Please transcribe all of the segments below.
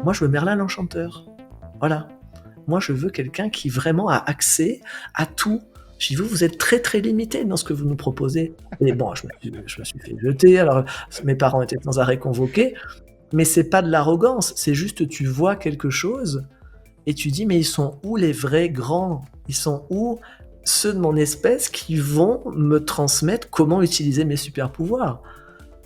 Moi, je veux Merlin l'Enchanteur. Voilà. Moi, je veux quelqu'un qui vraiment a accès à tout. Je dis, vous êtes très très limité dans ce que vous nous proposez. Et bon, je me suis fait jeter. Alors, mes parents étaient sans arrêt convoqués. Mais c'est pas de l'arrogance. C'est juste, tu vois quelque chose et tu dis, mais ils sont où les vrais grands? Ils sont où ceux de mon espèce qui vont me transmettre comment utiliser mes super pouvoirs?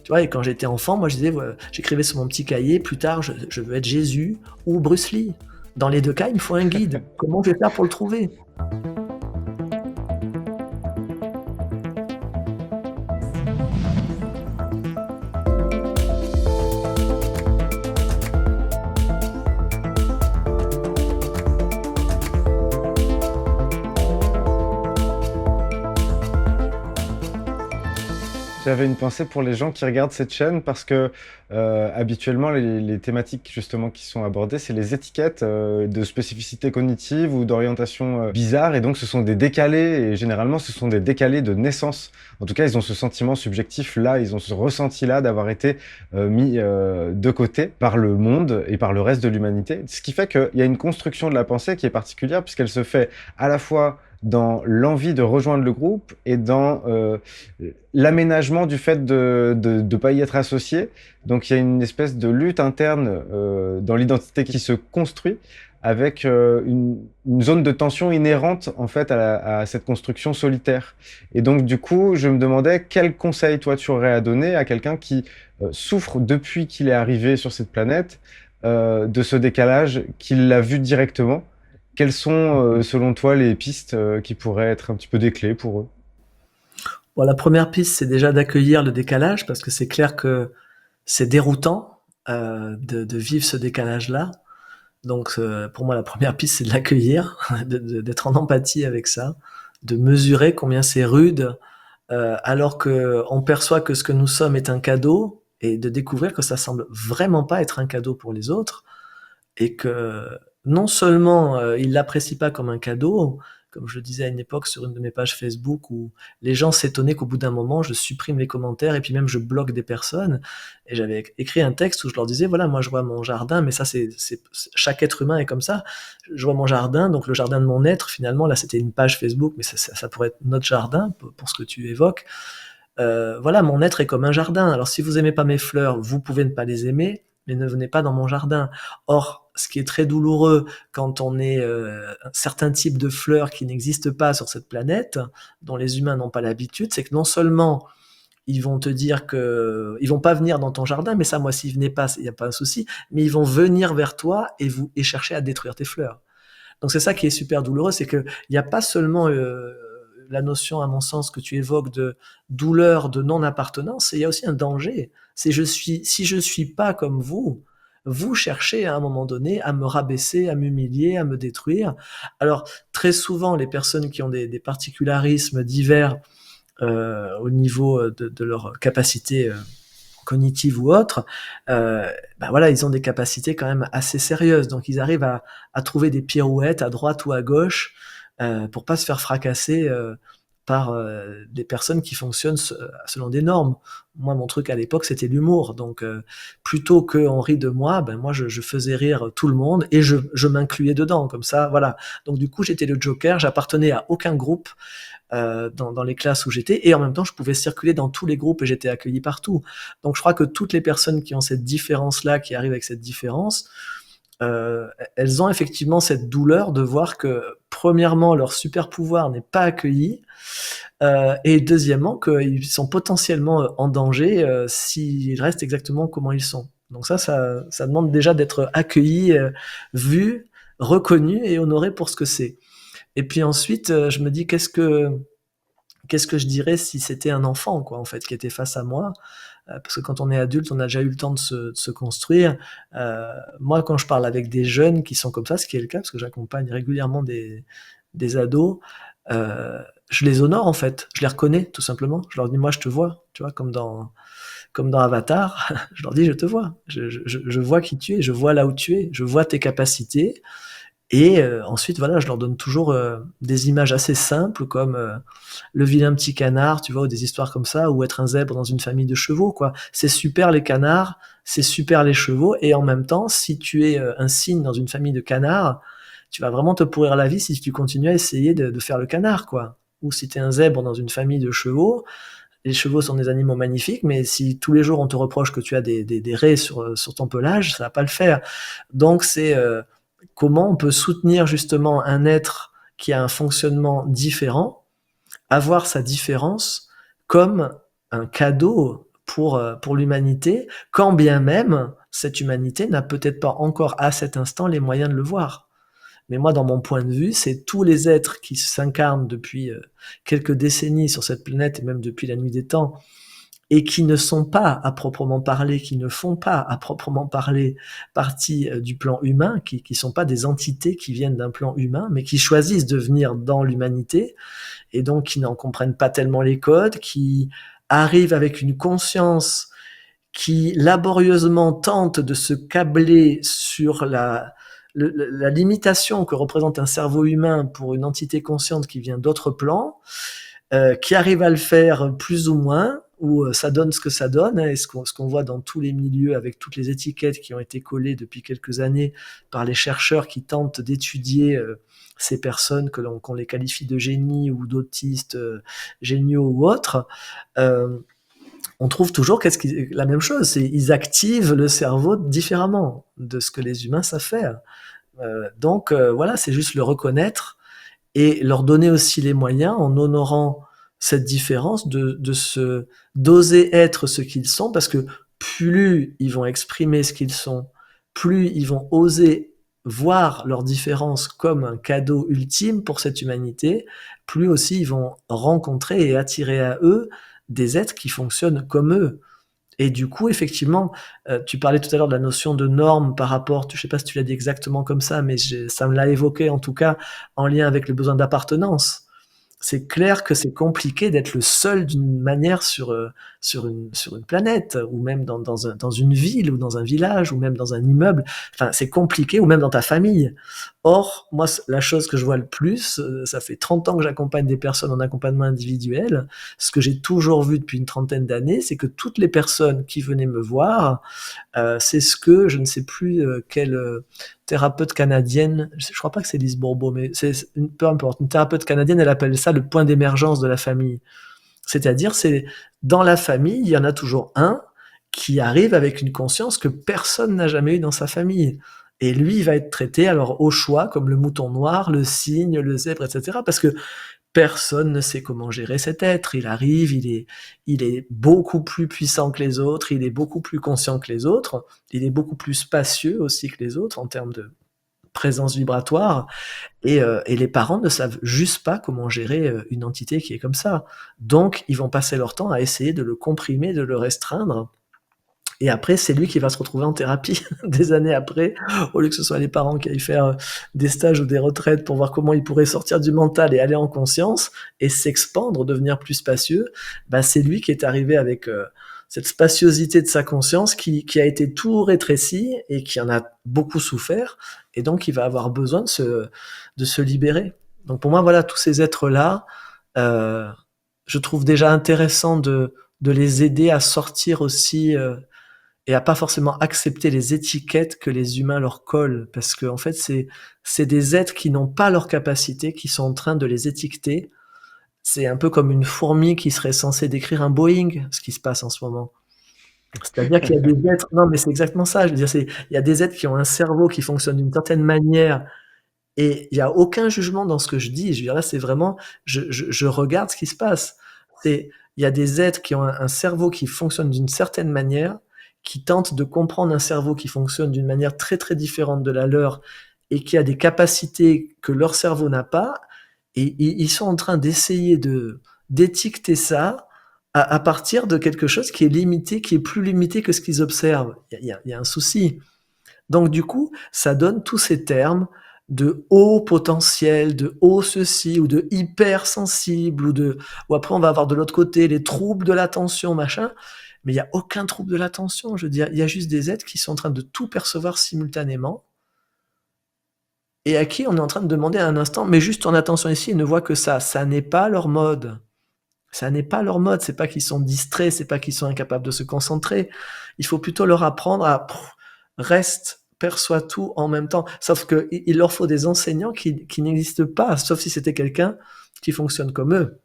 Tu vois, et quand j'étais enfant, moi, je disais, j'écrivais sur mon petit cahier, plus tard, je veux être Jésus ou Bruce Lee. Dans les deux cas, il me faut un guide. Comment je vais faire pour le trouver? J'avais une pensée pour les gens qui regardent cette chaîne parce que habituellement les thématiques justement qui sont abordées, c'est les étiquettes de spécificité cognitive ou d'orientation bizarre, et donc ce sont des décalés, et généralement ce sont des décalés de naissance. En tout cas, ils ont ce sentiment subjectif là, ils ont ce ressenti là d'avoir été mis de côté par le monde et par le reste de l'humanité. Ce qui fait qu'il y a une construction de la pensée qui est particulière puisqu'elle se fait à la fois dans l'envie de rejoindre le groupe et dans l'aménagement du fait de ne pas y être associé. Donc il y a une espèce de lutte interne dans l'identité qui se construit avec une zone de tension inhérente en fait à cette construction solitaire. Et donc du coup, je me demandais quel conseil toi tu aurais à donner à quelqu'un qui souffre depuis qu'il est arrivé sur cette planète de ce décalage, qu'il l'a vu directement. Quelles sont, selon toi, les pistes qui pourraient être un petit peu des clés pour eux? Bon, la première piste, c'est déjà d'accueillir le décalage, parce que c'est clair que c'est déroutant de vivre ce décalage-là. Donc, pour moi, la première piste, c'est de l'accueillir, d'être en empathie avec ça, de mesurer combien c'est rude, alors qu'on perçoit que ce que nous sommes est un cadeau, et de découvrir que ça semble vraiment pas être un cadeau pour les autres, et que non seulement ils l'apprécient pas comme un cadeau, comme je le disais à une époque sur une de mes pages Facebook, où les gens s'étonnaient qu'au bout d'un moment je supprime les commentaires et puis même je bloque des personnes, et j'avais écrit un texte où je leur disais, voilà, moi je vois mon jardin, mais ça chaque être humain est comme ça, je vois mon jardin, donc le jardin de mon être, finalement là c'était une page Facebook, mais ça pourrait être notre jardin pour ce que tu évoques. Voilà, mon être est comme un jardin. Alors si vous aimez pas mes fleurs, vous pouvez ne pas les aimer, mais ne venez pas dans mon jardin. Or, ce qui est très douloureux quand on est un certain type de fleurs qui n'existent pas sur cette planète, dont les humains n'ont pas l'habitude, c'est que non seulement ils vont te dire que ils vont pas venir dans ton jardin, mais ça, moi, s'ils venaient pas, il n'y a pas un souci, mais ils vont venir vers toi et chercher à détruire tes fleurs. Donc c'est ça qui est super douloureux, c'est qu'il n'y a pas seulement la notion, à mon sens, que tu évoques de douleur, de non-appartenance, il y a aussi un danger. Si je suis pas comme vous cherchez à un moment donné à me rabaisser, à m'humilier, à me détruire. Alors très souvent, les personnes qui ont des particularismes divers au niveau de leur capacité cognitive ou autre, ben voilà, ils ont des capacités quand même assez sérieuses. Donc ils arrivent à trouver des pirouettes à droite ou à gauche pour pas se faire fracasser par des personnes qui fonctionnent selon des normes. Moi, mon truc à l'époque, c'était l'humour. Donc plutôt qu'on rit de moi, ben moi, je faisais rire tout le monde et je m'incluais dedans. Comme ça, voilà. Donc du coup, j'étais le Joker, j'appartenais à aucun groupe dans les classes où j'étais, et en même temps je pouvais circuler dans tous les groupes et j'étais accueilli partout. Donc je crois que toutes les personnes qui ont cette différence-là, qui arrivent avec cette différence, elles ont effectivement cette douleur de voir que premièrement leur super pouvoir n'est pas accueilli, et deuxièmement qu'ils sont potentiellement en danger s'ils restent exactement comment ils sont. Donc ça demande déjà d'être accueilli, vu, reconnu et honoré pour ce que c'est. Et puis ensuite, je me dis qu'est-ce que je dirais si c'était un enfant, quoi, en fait, qui était face à moi. Parce que quand on est adulte, on a déjà eu le temps de se construire. Moi, quand je parle avec des jeunes qui sont comme ça, ce qui est le cas, parce que j'accompagne régulièrement des ados, je les honore, en fait. Je les reconnais, tout simplement. Je leur dis, moi, je te vois, tu vois, comme dans Avatar. Je leur dis, je te vois. Je vois qui tu es, je vois là où tu es, je vois tes capacités. Et ensuite, voilà, je leur donne toujours des images assez simples comme le vilain petit canard, tu vois, ou des histoires comme ça, ou être un zèbre dans une famille de chevaux, quoi. C'est super les canards, c'est super les chevaux, et en même temps, si tu es un cygne dans une famille de canards, tu vas vraiment te pourrir la vie si tu continues à essayer de faire le canard, quoi. Ou si tu es un zèbre dans une famille de chevaux, les chevaux sont des animaux magnifiques, mais si tous les jours on te reproche que tu as des raies sur ton pelage, ça va pas le faire. Donc c'est comment on peut soutenir justement un être qui a un fonctionnement différent, avoir sa différence comme un cadeau pour l'humanité, quand bien même cette humanité n'a peut-être pas encore à cet instant les moyens de le voir. Mais moi, dans mon point de vue, c'est tous les êtres qui s'incarnent depuis quelques décennies sur cette planète, et même depuis la nuit des temps, et qui ne sont pas à proprement parler, qui ne font pas à proprement parler partie du plan humain, qui sont pas des entités qui viennent d'un plan humain, mais qui choisissent de venir dans l'humanité, et donc qui n'en comprennent pas tellement les codes, qui arrivent avec une conscience qui laborieusement tente de se câbler sur la limitation que représente un cerveau humain pour une entité consciente qui vient d'autres plans, qui arrive à le faire plus ou moins, ou ça donne ce que ça donne, hein, et ce qu'on voit dans tous les milieux avec toutes les étiquettes qui ont été collées depuis quelques années par les chercheurs qui tentent d'étudier ces personnes qu'on les qualifie de génies ou d'autistes géniaux ou autres. On trouve toujours la même chose, c'est ils activent le cerveau différemment de ce que les humains savent faire. Donc voilà, c'est juste le reconnaître et leur donner aussi les moyens, en honorant cette différence, d'oser être ce qu'ils sont, parce que plus ils vont exprimer ce qu'ils sont, plus ils vont oser voir leur différence comme un cadeau ultime pour cette humanité, plus aussi ils vont rencontrer et attirer à eux des êtres qui fonctionnent comme eux. Et du coup, effectivement, tu parlais tout à l'heure de la notion de norme par rapport, je sais pas si tu l'as dit exactement comme ça, mais ça me l'a évoqué en tout cas en lien avec le besoin d'appartenance. C'est clair que c'est compliqué d'être le seul d'une manière sur une planète, ou même dans une ville, ou dans un village, ou même dans un immeuble. Enfin, c'est compliqué, ou même dans ta famille. Or, moi, la chose que je vois le plus, ça fait 30 ans que j'accompagne des personnes en accompagnement individuel. Ce que j'ai toujours vu depuis une trentaine d'années, c'est que toutes les personnes qui venaient me voir, c'est ce que je ne sais plus quelle thérapeute canadienne, je crois pas que c'est Lise Bourbeau, mais peu importe, une thérapeute canadienne, elle appelle ça le point d'émergence de la famille. C'est-à-dire, c'est dans la famille, il y en a toujours un qui arrive avec une conscience que personne n'a jamais eu dans sa famille. Et lui, il va être traité alors au choix comme le mouton noir, le cygne, le zèbre, etc. Parce que personne ne sait comment gérer cet être. Il arrive, il est beaucoup plus puissant que les autres, il est beaucoup plus conscient que les autres, il est beaucoup plus spacieux aussi que les autres en termes de présence vibratoire, et les parents ne savent juste pas comment gérer une entité qui est comme ça. Donc, ils vont passer leur temps à essayer de le comprimer, de le restreindre, et après, c'est lui qui va se retrouver en thérapie des années après, au lieu que ce soit les parents qui aillent faire des stages ou des retraites pour voir comment ils pourraient sortir du mental et aller en conscience et s'expandre, devenir plus spacieux. Bah, c'est lui qui est arrivé avec cette spaciosité de sa conscience qui a été tout rétrécie et qui en a beaucoup souffert, et donc il va avoir besoin de se libérer. Donc pour moi, voilà, tous ces êtres-là, euh, je trouve déjà intéressant de les aider à sortir aussi et à pas forcément accepter les étiquettes que les humains leur collent, parce que en fait c'est des êtres qui n'ont pas leur capacité, qui sont en train de les étiqueter. C'est un peu comme une fourmi qui serait censée décrire un Boeing, ce qui se passe en ce moment. C'est-à-dire qu'il y a des êtres, non mais c'est exactement ça, je veux dire, il y a des êtres qui ont un cerveau qui fonctionne d'une certaine manière, et il y a aucun jugement dans ce que je dis. Je veux dire, là, c'est vraiment, je regarde ce qui se passe. Il y a des êtres qui ont un cerveau qui fonctionne d'une certaine manière, qui tentent de comprendre un cerveau qui fonctionne d'une manière très très différente de la leur, et qui a des capacités que leur cerveau n'a pas, et ils sont en train d'essayer d'étiqueter ça à partir de quelque chose qui est limité, qui est plus limité que ce qu'ils observent. Il y a un souci. Donc du coup, ça donne tous ces termes de haut potentiel, de haut ceci, ou de hypersensible, ou après on va avoir de l'autre côté les troubles de l'attention, machin. Mais il n'y a aucun trouble de l'attention. Je veux dire, il y a juste des êtres qui sont en train de tout percevoir simultanément, et à qui on est en train de demander à un instant: «Mais juste ton attention ici», ils ne voient que ça. Ça n'est pas leur mode. Ça n'est pas leur mode. C'est pas qu'ils sont distraits, c'est pas qu'ils sont incapables de se concentrer. Il faut plutôt leur apprendre à reste, perçois tout en même temps. Sauf qu'il leur faut des enseignants qui n'existent pas, sauf si c'était quelqu'un qui fonctionne comme eux.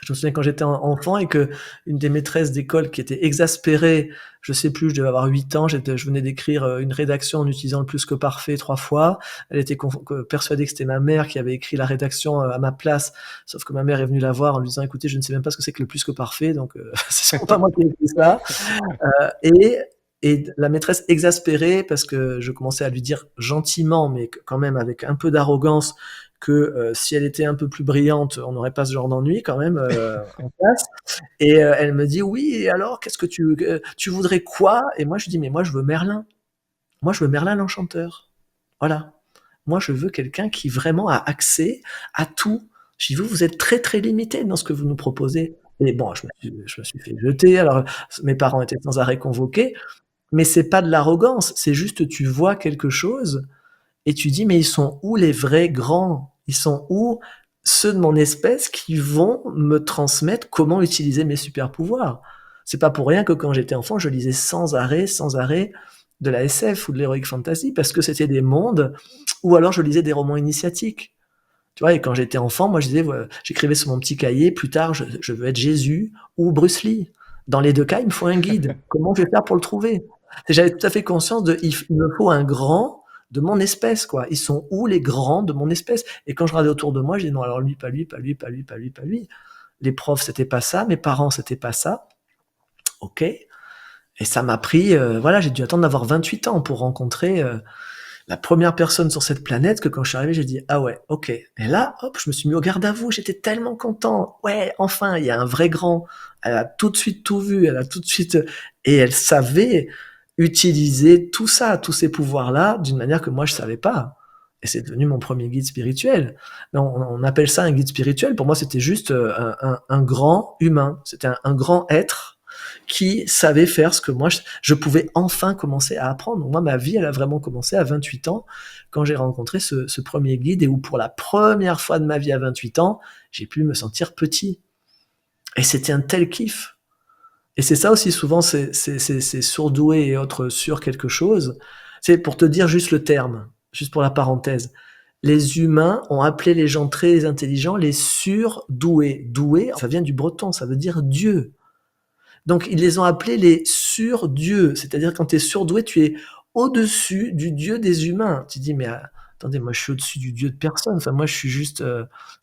Je me souviens quand j'étais enfant et que une des maîtresses d'école qui était exaspérée, je sais plus, je devais avoir 8 ans, je venais d'écrire une rédaction en utilisant le plus que parfait 3 fois. Elle était persuadée que c'était ma mère qui avait écrit la rédaction à ma place, sauf que ma mère est venue la voir en lui disant: «Écoutez, je ne sais même pas ce que c'est que le plus que parfait, donc c'est sûrement pas moi qui ai écrit ça». Et la maîtresse exaspérée parce que je commençais à lui dire gentiment, mais quand même avec un peu d'arrogance, que si elle était un peu plus brillante, on n'aurait pas ce genre d'ennui quand même en classe. Et elle me dit: «Oui, et alors, qu'est-ce que tu voudrais quoi?» Et moi je lui dis: «Mais moi je veux Merlin. Moi je veux Merlin l'Enchanteur. Voilà. Moi je veux quelqu'un qui vraiment a accès à tout». Je dis: «Vous êtes très, très limité dans ce que vous nous proposez». Et bon, je me suis fait jeter. Alors, mes parents étaient sans arrêt convoqués, mais c'est pas de l'arrogance, c'est juste tu vois quelque chose et tu dis: «Mais ils sont où les vrais grands? Ils sont où ceux de mon espèce qui vont me transmettre comment utiliser mes super pouvoirs?» C'est pas pour rien que quand j'étais enfant, je lisais sans arrêt de la SF ou de l'heroic fantasy parce que c'était des mondes, ou alors je lisais des romans initiatiques. Tu vois? Et quand j'étais enfant, moi je disais, j'écrivais sur mon petit cahier: «Plus tard, je veux être Jésus ou Bruce Lee. Dans les 2 cas, il me faut un guide. Comment je vais faire pour le trouver?» Et j'avais tout à fait conscience il me faut un grand de mon espèce, quoi. Ils sont où les grands de mon espèce? Et quand je regardais autour de moi, je dis: «Non, alors lui, pas lui, pas lui, pas lui, pas lui, pas lui». Les profs, c'était pas ça, mes parents, c'était pas ça. OK. Et ça m'a pris, voilà, j'ai dû attendre d'avoir 28 ans pour rencontrer, la première personne sur cette planète, que quand je suis arrivé, j'ai dit: «Ah ouais, OK». Et là, hop, je me suis mis au garde à vous, j'étais tellement content. Ouais, enfin, il y a un vrai grand. Elle a tout de suite tout vu, elle a tout de suite, et elle savait utiliser tout ça, tous ces pouvoirs-là, d'une manière que moi je savais pas. Et c'est devenu mon premier guide spirituel. Mais on appelle ça un guide spirituel. Pour moi, c'était juste, un grand humain. C'était un grand être qui savait faire ce que moi je pouvais enfin commencer à apprendre. Donc moi, ma vie, elle a vraiment commencé à 28 ans, quand j'ai rencontré ce premier guide, et où pour la première fois de ma vie à 28 ans, j'ai pu me sentir petit. Et c'était un tel kiff. Et c'est ça aussi souvent, ces surdoués et autres sur quelque chose. C'est pour te dire juste le terme, juste pour la parenthèse. Les humains ont appelé les gens très intelligents les surdoués. Doué, ça vient du breton, ça veut dire Dieu. Donc ils les ont appelés les surdieux, c'est-à-dire quand tu es surdoué, tu es au-dessus du Dieu des humains. Tu dis: «Mais attendez, moi je suis au-dessus du Dieu de personne, enfin moi je suis juste,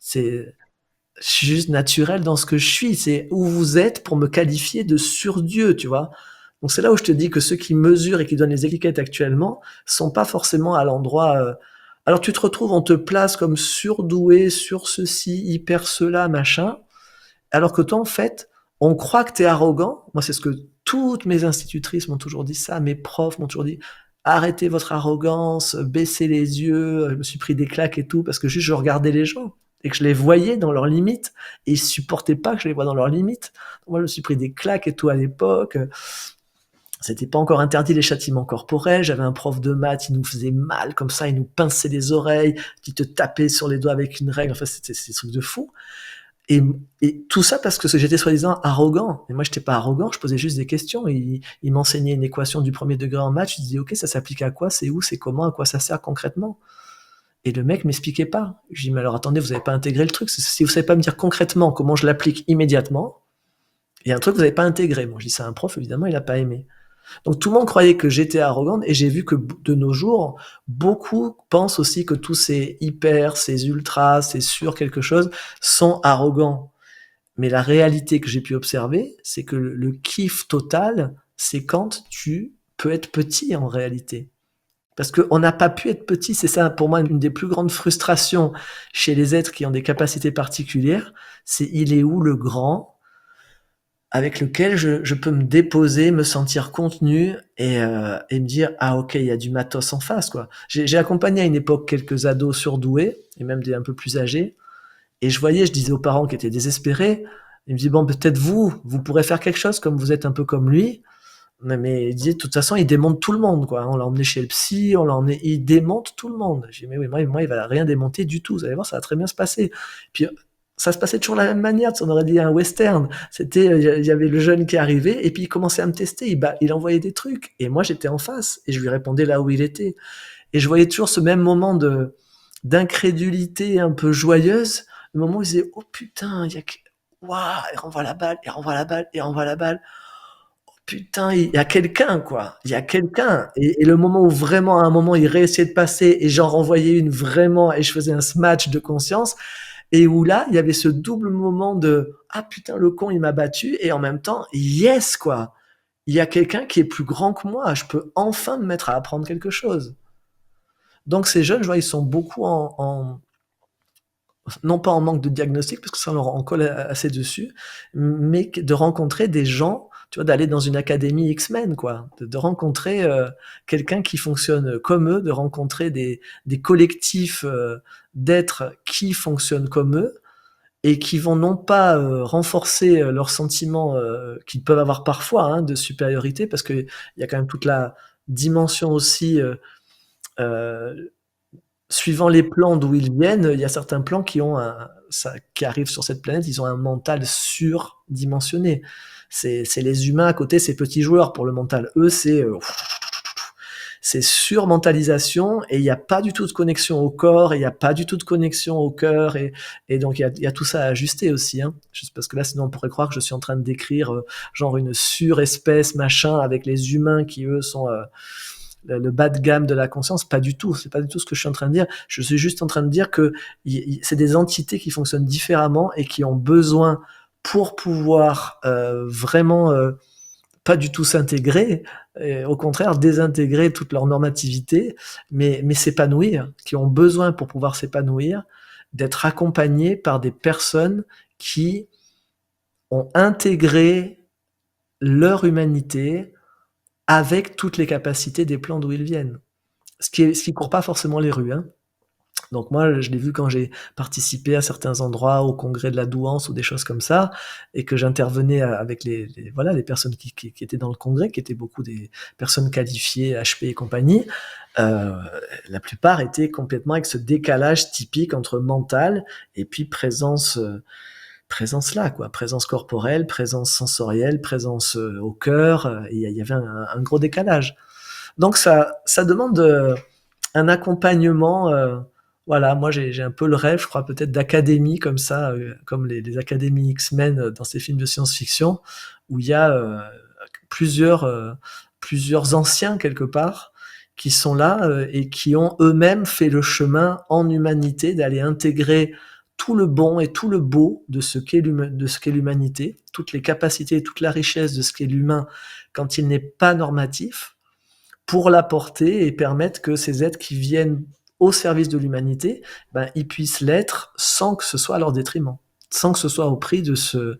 c'est je suis juste naturel dans ce que je suis. C'est où vous êtes pour me qualifier de surdieu», tu vois? Donc c'est là où je te dis que ceux qui mesurent et qui donnent les étiquettes actuellement sont pas forcément à l'endroit, alors tu te retrouves, on te place comme surdoué, sur ceci, hyper cela, machin, alors que toi, en fait, on croit que tu es arrogant. Moi, c'est ce que toutes mes institutrices m'ont toujours dit ça, mes profs m'ont toujours dit: «Arrêtez votre arrogance, baissez les yeux». Je me suis pris des claques et tout parce que juste je regardais les gens et que je les voyais dans leurs limites, et ils supportaient pas que je les voie dans leurs limites. Moi, je me suis pris des claques et tout à l'époque. C'était pas encore interdit les châtiments corporels. J'avais un prof de maths, il nous faisait mal comme ça, il nous pinçait les oreilles, il te tapait sur les doigts avec une règle. Enfin, c'était des trucs de fou. Et, et tout ça parce que j'étais soi-disant arrogant. Et moi, j'étais pas arrogant, je posais juste des questions. Il m'enseignait une équation du premier degré en maths. Je disais, OK, ça s'applique à quoi? C'est où? C'est comment? À quoi ça sert concrètement? Et le mec m'expliquait pas. Je dis, mais alors attendez, vous avez pas intégré le truc. Si vous savez pas me dire concrètement comment je l'applique immédiatement, il y a un truc que vous avez pas intégré. Bon, je dis, c'est un prof, évidemment, il a pas aimé. Donc tout le monde croyait que j'étais arrogante, et j'ai vu que de nos jours, beaucoup pensent aussi que tous ces hyper, ces ultras, ces sur quelque chose sont arrogants. Mais la réalité que j'ai pu observer, c'est que le kiff total, c'est quand tu peux être petit en réalité. Parce qu'on n'a pas pu être petit, c'est ça pour moi une des plus grandes frustrations chez les êtres qui ont des capacités particulières, c'est il est où le grand avec lequel je peux me déposer, me sentir contenu, et me dire: «Ah OK, il y a du matos en face, quoi». J'ai accompagné à une époque quelques ados surdoués et même des un peu plus âgés, et je disais aux parents qui étaient désespérés, ils me disaient: «Bon, peut-être vous pourrez faire quelque chose comme vous êtes un peu comme lui». Mais il disait, de toute façon, il démonte tout le monde, quoi. On l'a emmené chez le psy, il démonte tout le monde. J'ai dit, mais oui, moi, il va rien démonter du tout. Vous allez voir, ça va très bien se passer. Puis, ça se passait toujours de la même manière. On aurait dit un western. C'était, il y avait le jeune qui arrivait, et puis il commençait à me tester. Il envoyait des trucs. Et moi, j'étais en face, et je lui répondais là où il était. Et je voyais toujours ce même moment d'incrédulité un peu joyeuse. Le moment où il disait, oh putain, waouh, il renvoie la balle, il renvoie la balle, il renvoie la balle. Putain, il y a quelqu'un, quoi. Il y a quelqu'un. Et le moment où vraiment, à un moment, il réessayait de passer et j'en renvoyais une vraiment et je faisais un smash de conscience. Et où là, il y avait ce double moment de ah putain, le con, il m'a battu. Et en même temps, yes, quoi. Il y a quelqu'un qui est plus grand que moi. Je peux enfin me mettre à apprendre quelque chose. Donc ces jeunes, je vois, ils sont beaucoup non pas en manque de diagnostic, parce que ça on leur en colle assez dessus, mais de rencontrer des gens, tu vois, d'aller dans une académie X-Men, quoi, de rencontrer quelqu'un qui fonctionne comme eux, de rencontrer des collectifs d'êtres qui fonctionnent comme eux, et qui vont non pas renforcer leurs sentiments qu'ils peuvent avoir parfois hein, de supériorité, parce qu'il y a quand même toute la dimension aussi euh, suivant les plans d'où ils viennent, il y a certains plans qui arrivent sur cette planète, ils ont un mental surdimensionné. C'est les humains à côté, ces petits joueurs pour le mental. Eux, c'est surmentalisation et il n'y a pas du tout de connexion au corps, et il n'y a pas du tout de connexion au cœur et donc il y a tout ça à ajuster aussi. Hein. Juste parce que là, sinon on pourrait croire que je suis en train de décrire genre une surespèce machin avec les humains qui eux sont le bas de gamme de la conscience, pas du tout. C'est pas du tout ce que je suis en train de dire. Je suis juste en train de dire que c'est des entités qui fonctionnent différemment et qui ont besoin pour pouvoir vraiment pas du tout s'intégrer, au contraire désintégrer toute leur normativité, mais s'épanouir, qui ont besoin pour pouvoir s'épanouir, d'être accompagnés par des personnes qui ont intégré leur humanité avec toutes les capacités des plans d'où ils viennent. Ce qui court pas forcément les rues. Hein. Donc moi, je l'ai vu quand j'ai participé à certains endroits, au congrès de la douance ou des choses comme ça, et que j'intervenais avec voilà, les personnes qui étaient dans le congrès, qui étaient beaucoup des personnes qualifiées, HP et compagnie. Euh, la plupart étaient complètement avec ce décalage typique entre mental et puis présence là, quoi. Présence corporelle, présence sensorielle, présence au cœur. Il y avait un gros décalage. Donc ça demande un accompagnement. Voilà, moi j'ai un peu le rêve, je crois peut-être d'académies comme ça, comme les académies X-Men dans ces films de science-fiction, où il y a plusieurs anciens quelque part qui sont là et qui ont eux-mêmes fait le chemin en humanité d'aller intégrer tout le bon et tout le beau de ce qu'est l'humanité, toutes les capacités, toute la richesse de ce qu'est l'humain quand il n'est pas normatif, pour l'apporter et permettre que ces êtres qui viennent au service de l'humanité, ben, ils puissent l'être sans que ce soit à leur détriment, sans que ce soit au prix de se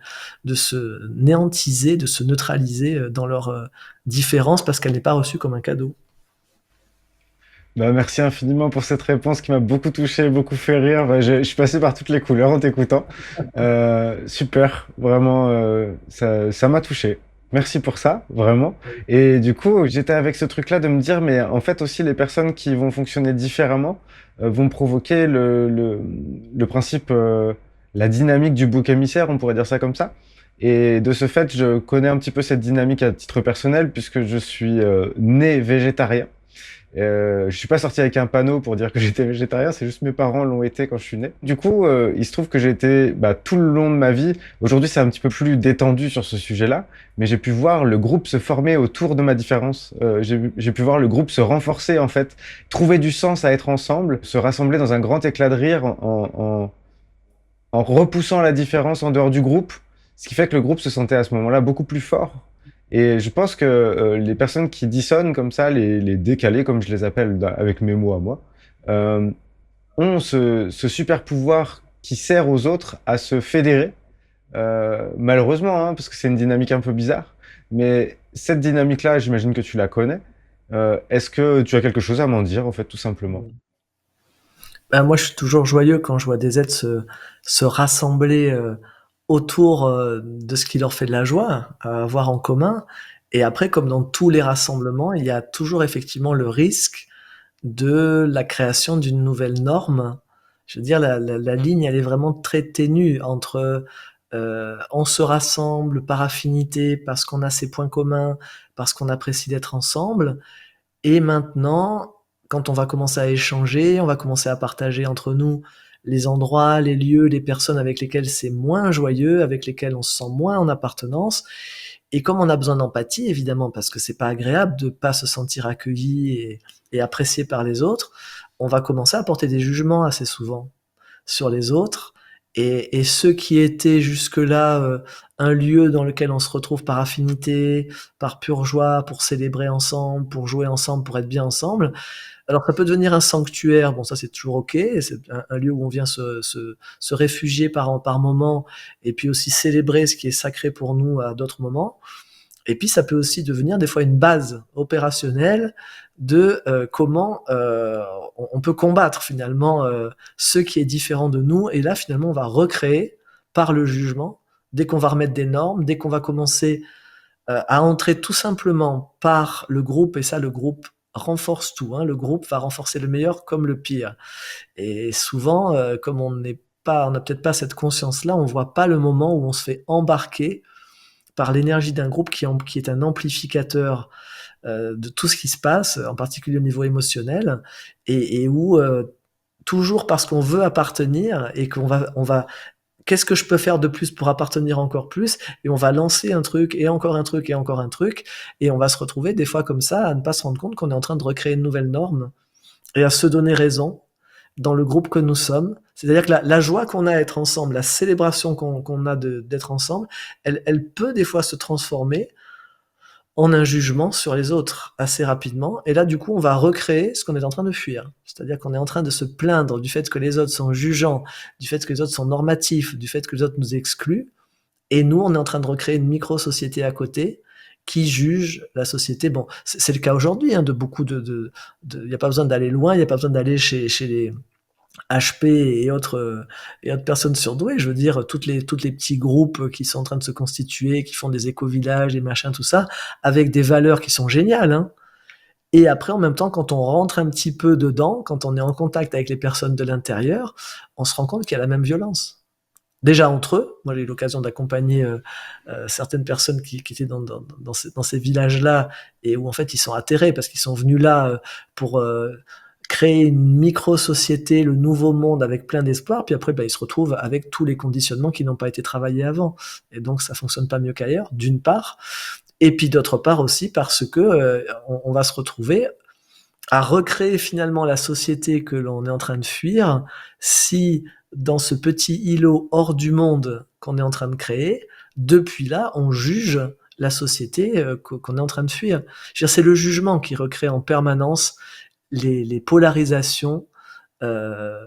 néantiser, de se neutraliser dans leur différence parce qu'elle n'est pas reçue comme un cadeau. Bah, merci infiniment pour cette réponse qui m'a beaucoup touché, beaucoup fait rire. Bah, je suis passé par toutes les couleurs en t'écoutant. Super, vraiment, ça m'a touché. Merci pour ça, vraiment. Et du coup, j'étais avec ce truc-là de me dire, mais en fait aussi, les personnes qui vont fonctionner différemment vont provoquer le principe, la dynamique du bouc émissaire, on pourrait dire ça comme ça. Et de ce fait, je connais un petit peu cette dynamique à titre personnel, puisque je suis né végétarien. Je suis pas sorti avec un panneau pour dire que j'étais végétarien, c'est juste mes parents l'ont été quand je suis né. Du coup, il se trouve que j'ai été tout le long de ma vie. Aujourd'hui, c'est un petit peu plus détendu sur ce sujet-là, mais j'ai pu voir le groupe se former autour de ma différence. J'ai pu voir le groupe se renforcer en fait, trouver du sens à être ensemble, se rassembler dans un grand éclat de rire en repoussant la différence en dehors du groupe, ce qui fait que le groupe se sentait à ce moment-là beaucoup plus fort. Et je pense que les personnes qui dissonnent comme ça, les décalés, comme je les appelle avec mes mots à moi, euh, ont ce super pouvoir qui sert aux autres à se fédérer. Malheureusement, hein, parce que c'est une dynamique un peu bizarre. Mais cette dynamique-là, j'imagine que tu la connais. Est-ce que tu as quelque chose à m'en dire, en fait, tout simplement? Ben, moi, je suis toujours joyeux quand je vois des êtres se rassembler autour de ce qui leur fait de la joie, à avoir en commun. Et après, comme dans tous les rassemblements, il y a toujours effectivement le risque de la création d'une nouvelle norme. Je veux dire, la ligne, elle est vraiment très ténue entre on se rassemble par affinité, parce qu'on a ces points communs, parce qu'on apprécie d'être ensemble, et maintenant, quand on va commencer à échanger, on va commencer à partager entre nous les endroits, les lieux, les personnes avec lesquelles c'est moins joyeux, avec lesquelles on se sent moins en appartenance. Et comme on a besoin d'empathie, évidemment, parce que c'est pas agréable de pas se sentir accueilli et apprécié par les autres, on va commencer à porter des jugements assez souvent sur les autres. Et ceux qui étaient jusque-là un lieu dans lequel on se retrouve par affinité, par pure joie, pour célébrer ensemble, pour jouer ensemble, pour être bien ensemble, alors ça peut devenir un sanctuaire, bon ça c'est toujours OK, c'est un lieu où on vient se réfugier par moment, et puis aussi célébrer ce qui est sacré pour nous à d'autres moments. Et puis ça peut aussi devenir des fois une base opérationnelle de comment on peut combattre finalement ce qui est différent de nous. Et là finalement on va recréer par le jugement, dès qu'on va remettre des normes, dès qu'on va commencer à entrer tout simplement par le groupe, et ça le groupe renforce tout, hein, le groupe va renforcer le meilleur comme le pire. Et souvent, comme on n'a peut-être pas cette conscience-là, on voit pas le moment où on se fait embarquer par l'énergie d'un groupe qui est un amplificateur de tout ce qui se passe, en particulier au niveau émotionnel, et où toujours parce qu'on veut appartenir et qu'on va qu'est-ce que je peux faire de plus pour appartenir encore plus, et on va lancer un truc et encore un truc et encore un truc, et on va se retrouver des fois comme ça à ne pas se rendre compte qu'on est en train de recréer une nouvelle norme et à se donner raison dans le groupe que nous sommes. C'est-à-dire que la joie qu'on a à être ensemble, la célébration qu'on a d'être ensemble, elle peut des fois se transformer en un jugement sur les autres assez rapidement. Et là, du coup, on va recréer ce qu'on est en train de fuir. C'est-à-dire qu'on est en train de se plaindre du fait que les autres sont jugeants, du fait que les autres sont normatifs, du fait que les autres nous excluent. Et nous, on est en train de recréer une micro-société à côté qui juge la société. Bon, c'est le cas aujourd'hui, hein, de beaucoup il n'y a pas besoin d'aller loin, il n'y a pas besoin d'aller chez les HP et autres personnes surdouées. Je veux dire, toutes les petits groupes qui sont en train de se constituer, qui font des éco-villages et machin, tout ça, avec des valeurs qui sont géniales, hein. Et après, en même temps, quand on rentre un petit peu dedans, quand on est en contact avec les personnes de l'intérieur, on se rend compte qu'il y a la même violence. Déjà entre eux, moi j'ai eu l'occasion d'accompagner certaines personnes qui étaient dans ces villages-là, et où en fait ils sont atterrés parce qu'ils sont venus là pour créer une micro-société, le nouveau monde avec plein d'espoir, puis après ils se retrouvent avec tous les conditionnements qui n'ont pas été travaillés avant. Et donc ça fonctionne pas mieux qu'ailleurs, d'une part, et puis d'autre part aussi parce que on va se retrouver à recréer finalement la société que l'on est en train de fuir, si dans ce petit îlot hors du monde qu'on est en train de créer, depuis là, on juge la société qu'on est en train de fuir. Je veux dire, c'est le jugement qui recrée en permanence les polarisations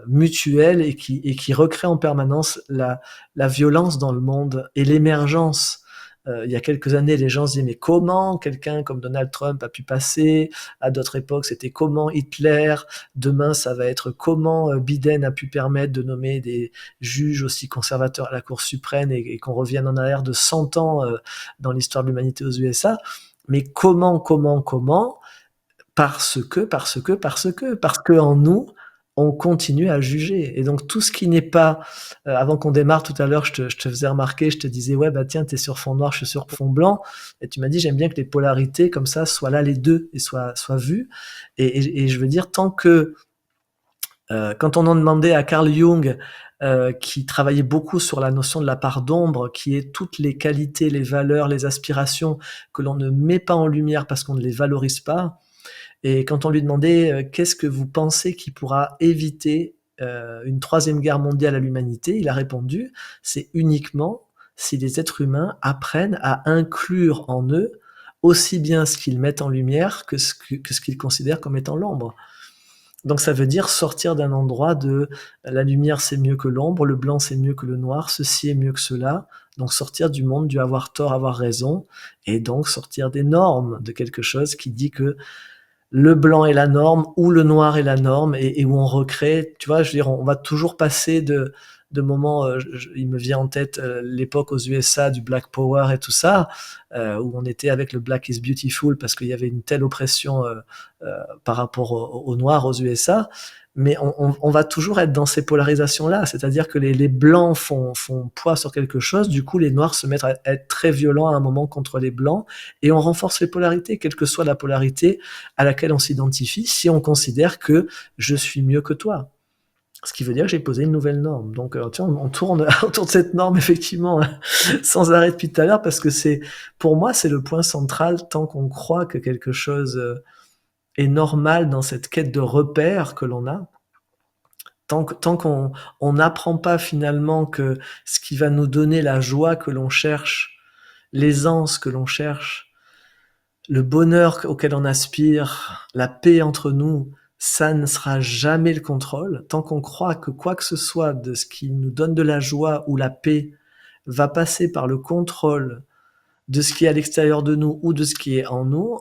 mutuelles, et qui recrée en permanence la violence dans le monde et l'émergence. Il y a quelques années, les gens se disaient mais comment quelqu'un comme Donald Trump a pu passer? À d'autres époques, c'était comment Hitler? Demain, ça va être comment Biden a pu permettre de nommer des juges aussi conservateurs à la Cour suprême, et qu'on revienne en arrière de 100 ans dans l'histoire de l'humanité aux USA. Mais comment? Parce que en nous, on continue à juger. Et donc tout ce qui n'est pas, avant qu'on démarre tout à l'heure, je te faisais remarquer, je te disais ouais bah tiens, t'es sur fond noir, je suis sur fond blanc, et tu m'as dit j'aime bien que les polarités comme ça soient là les deux et soient vues. Et je veux dire, tant que quand on en demandait à Carl Jung, qui travaillait beaucoup sur la notion de la part d'ombre, qui est toutes les qualités, les valeurs, les aspirations que l'on ne met pas en lumière parce qu'on ne les valorise pas. Et quand on lui demandait qu'est-ce que vous pensez qui pourra éviter une troisième guerre mondiale à l'humanité, il a répondu c'est uniquement si les êtres humains apprennent à inclure en eux aussi bien ce qu'ils mettent en lumière que ce qu'ils considèrent comme étant l'ombre. Donc ça veut dire sortir d'un endroit de la lumière c'est mieux que l'ombre, le blanc c'est mieux que le noir, ceci est mieux que cela. Donc sortir du monde du avoir tort, avoir raison, et donc sortir des normes, de quelque chose qui dit que le blanc est la norme ou le noir est la norme, et où on recrée, tu vois, je veux dire, on va toujours passer de moments, il me vient en tête l'époque aux USA du Black Power et tout ça, où on était avec le Black is Beautiful parce qu'il y avait une telle oppression par rapport aux Noirs aux USA. Mais on va toujours être dans ces polarisations-là, c'est-à-dire que les Blancs font poids sur quelque chose, du coup les Noirs se mettent à être très violents à un moment contre les Blancs, et on renforce les polarités, quelle que soit la polarité à laquelle on s'identifie, si on considère que je suis mieux que toi. Ce qui veut dire que j'ai posé une nouvelle norme. Donc, tu vois, on tourne autour de cette norme, effectivement, sans arrêt depuis tout à l'heure, parce que pour moi, c'est le point central tant qu'on croit que quelque chose est normal dans cette quête de repères que l'on a. Tant qu'on n'apprend pas finalement que ce qui va nous donner la joie que l'on cherche, l'aisance que l'on cherche, le bonheur auquel on aspire, la paix entre nous, ça ne sera jamais le contrôle. Tant qu'on croit que quoi que ce soit de ce qui nous donne de la joie ou la paix va passer par le contrôle de ce qui est à l'extérieur de nous ou de ce qui est en nous,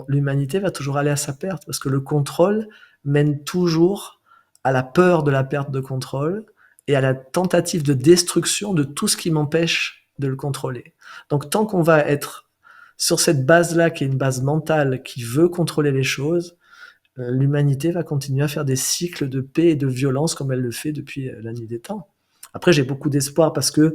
l'humanité va toujours aller à sa perte, parce que le contrôle mène toujours à la peur de la perte de contrôle et à la tentative de destruction de tout ce qui m'empêche de le contrôler. Donc tant qu'on va être sur cette base-là, qui est une base mentale, qui veut contrôler les choses, l'humanité va continuer à faire des cycles de paix et de violence comme elle le fait depuis la nuit des temps. Après, j'ai beaucoup d'espoir parce que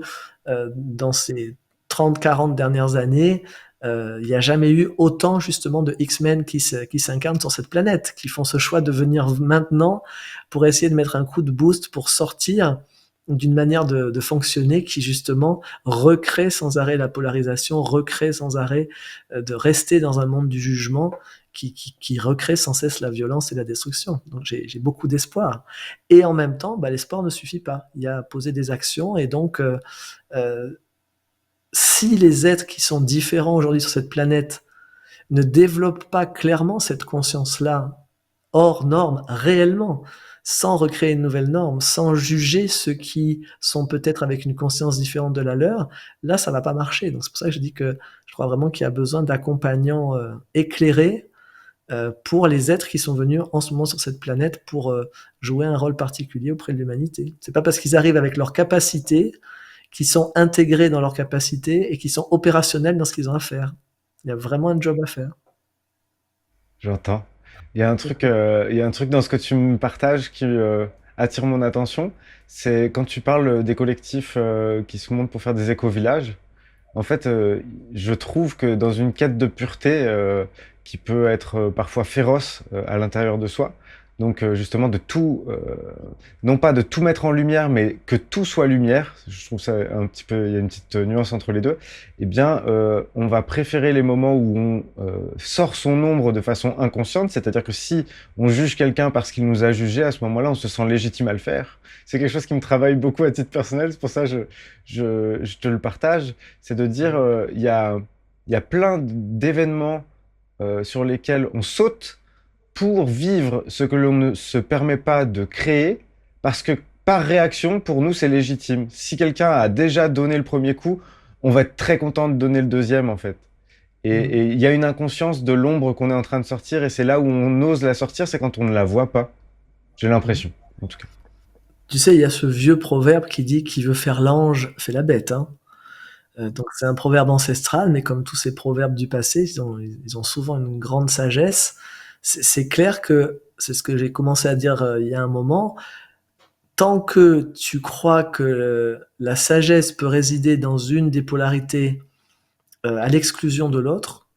dans ces 30-40 dernières années, il n'y a jamais eu autant justement de X-Men qui s'incarnent sur cette planète, qui font ce choix de venir maintenant pour essayer de mettre un coup de boost pour sortir d'une manière de fonctionner qui justement recrée sans arrêt la polarisation, recrée sans arrêt de rester dans un monde du jugement qui recrée sans cesse la violence et la destruction. Donc j'ai beaucoup d'espoir. Et en même temps, l'espoir ne suffit pas. Il y a à poser des actions, et donc si les êtres qui sont différents aujourd'hui sur cette planète ne développent pas clairement cette conscience-là, hors norme, réellement, sans recréer une nouvelle norme, sans juger ceux qui sont peut-être avec une conscience différente de la leur, là, ça va pas marcher. Donc c'est pour ça que je dis que je crois vraiment qu'il y a besoin d'accompagnants éclairés pour les êtres qui sont venus en ce moment sur cette planète pour jouer un rôle particulier auprès de l'humanité. C'est pas parce qu'ils arrivent avec leurs capacités qu'ils sont intégrés dans leurs capacités et qui sont opérationnels dans ce qu'ils ont à faire. Il y a vraiment un job à faire. J'entends. Il y a un truc dans ce que tu me partages qui attire mon attention. C'est quand tu parles des collectifs qui se montent pour faire des éco-villages. En fait, je trouve que dans une quête de pureté qui peut être parfois féroce à l'intérieur de soi, donc justement de tout, non pas de tout mettre en lumière, mais que tout soit lumière, je trouve ça un petit peu, il y a une petite nuance entre les deux, eh bien, on va préférer les moments où on sort son ombre de façon inconsciente, c'est-à-dire que si on juge quelqu'un parce qu'il nous a jugé, à ce moment-là, on se sent légitime à le faire. C'est quelque chose qui me travaille beaucoup à titre personnel, c'est pour ça que je te le partage, c'est de dire, il y a plein d'événements sur lesquels on saute pour vivre ce que l'on ne se permet pas de créer, parce que par réaction, pour nous, c'est légitime. Si quelqu'un a déjà donné le premier coup, on va être très content de donner le deuxième, en fait. Mm. Et il y a une inconscience de l'ombre qu'on est en train de sortir, et c'est là où on ose la sortir, c'est quand on ne la voit pas. J'ai Mm. l'impression, en tout cas. Tu sais, il y a ce vieux proverbe qui dit qui veut faire l'ange fait la bête. Hein. Donc c'est un proverbe ancestral, mais comme tous ces proverbes du passé, ils ont souvent une grande sagesse. C'est clair que c'est ce que j'ai commencé à dire il y a un moment. Tant que tu crois que la sagesse peut résider dans une des polarités à l'exclusion de l'autre,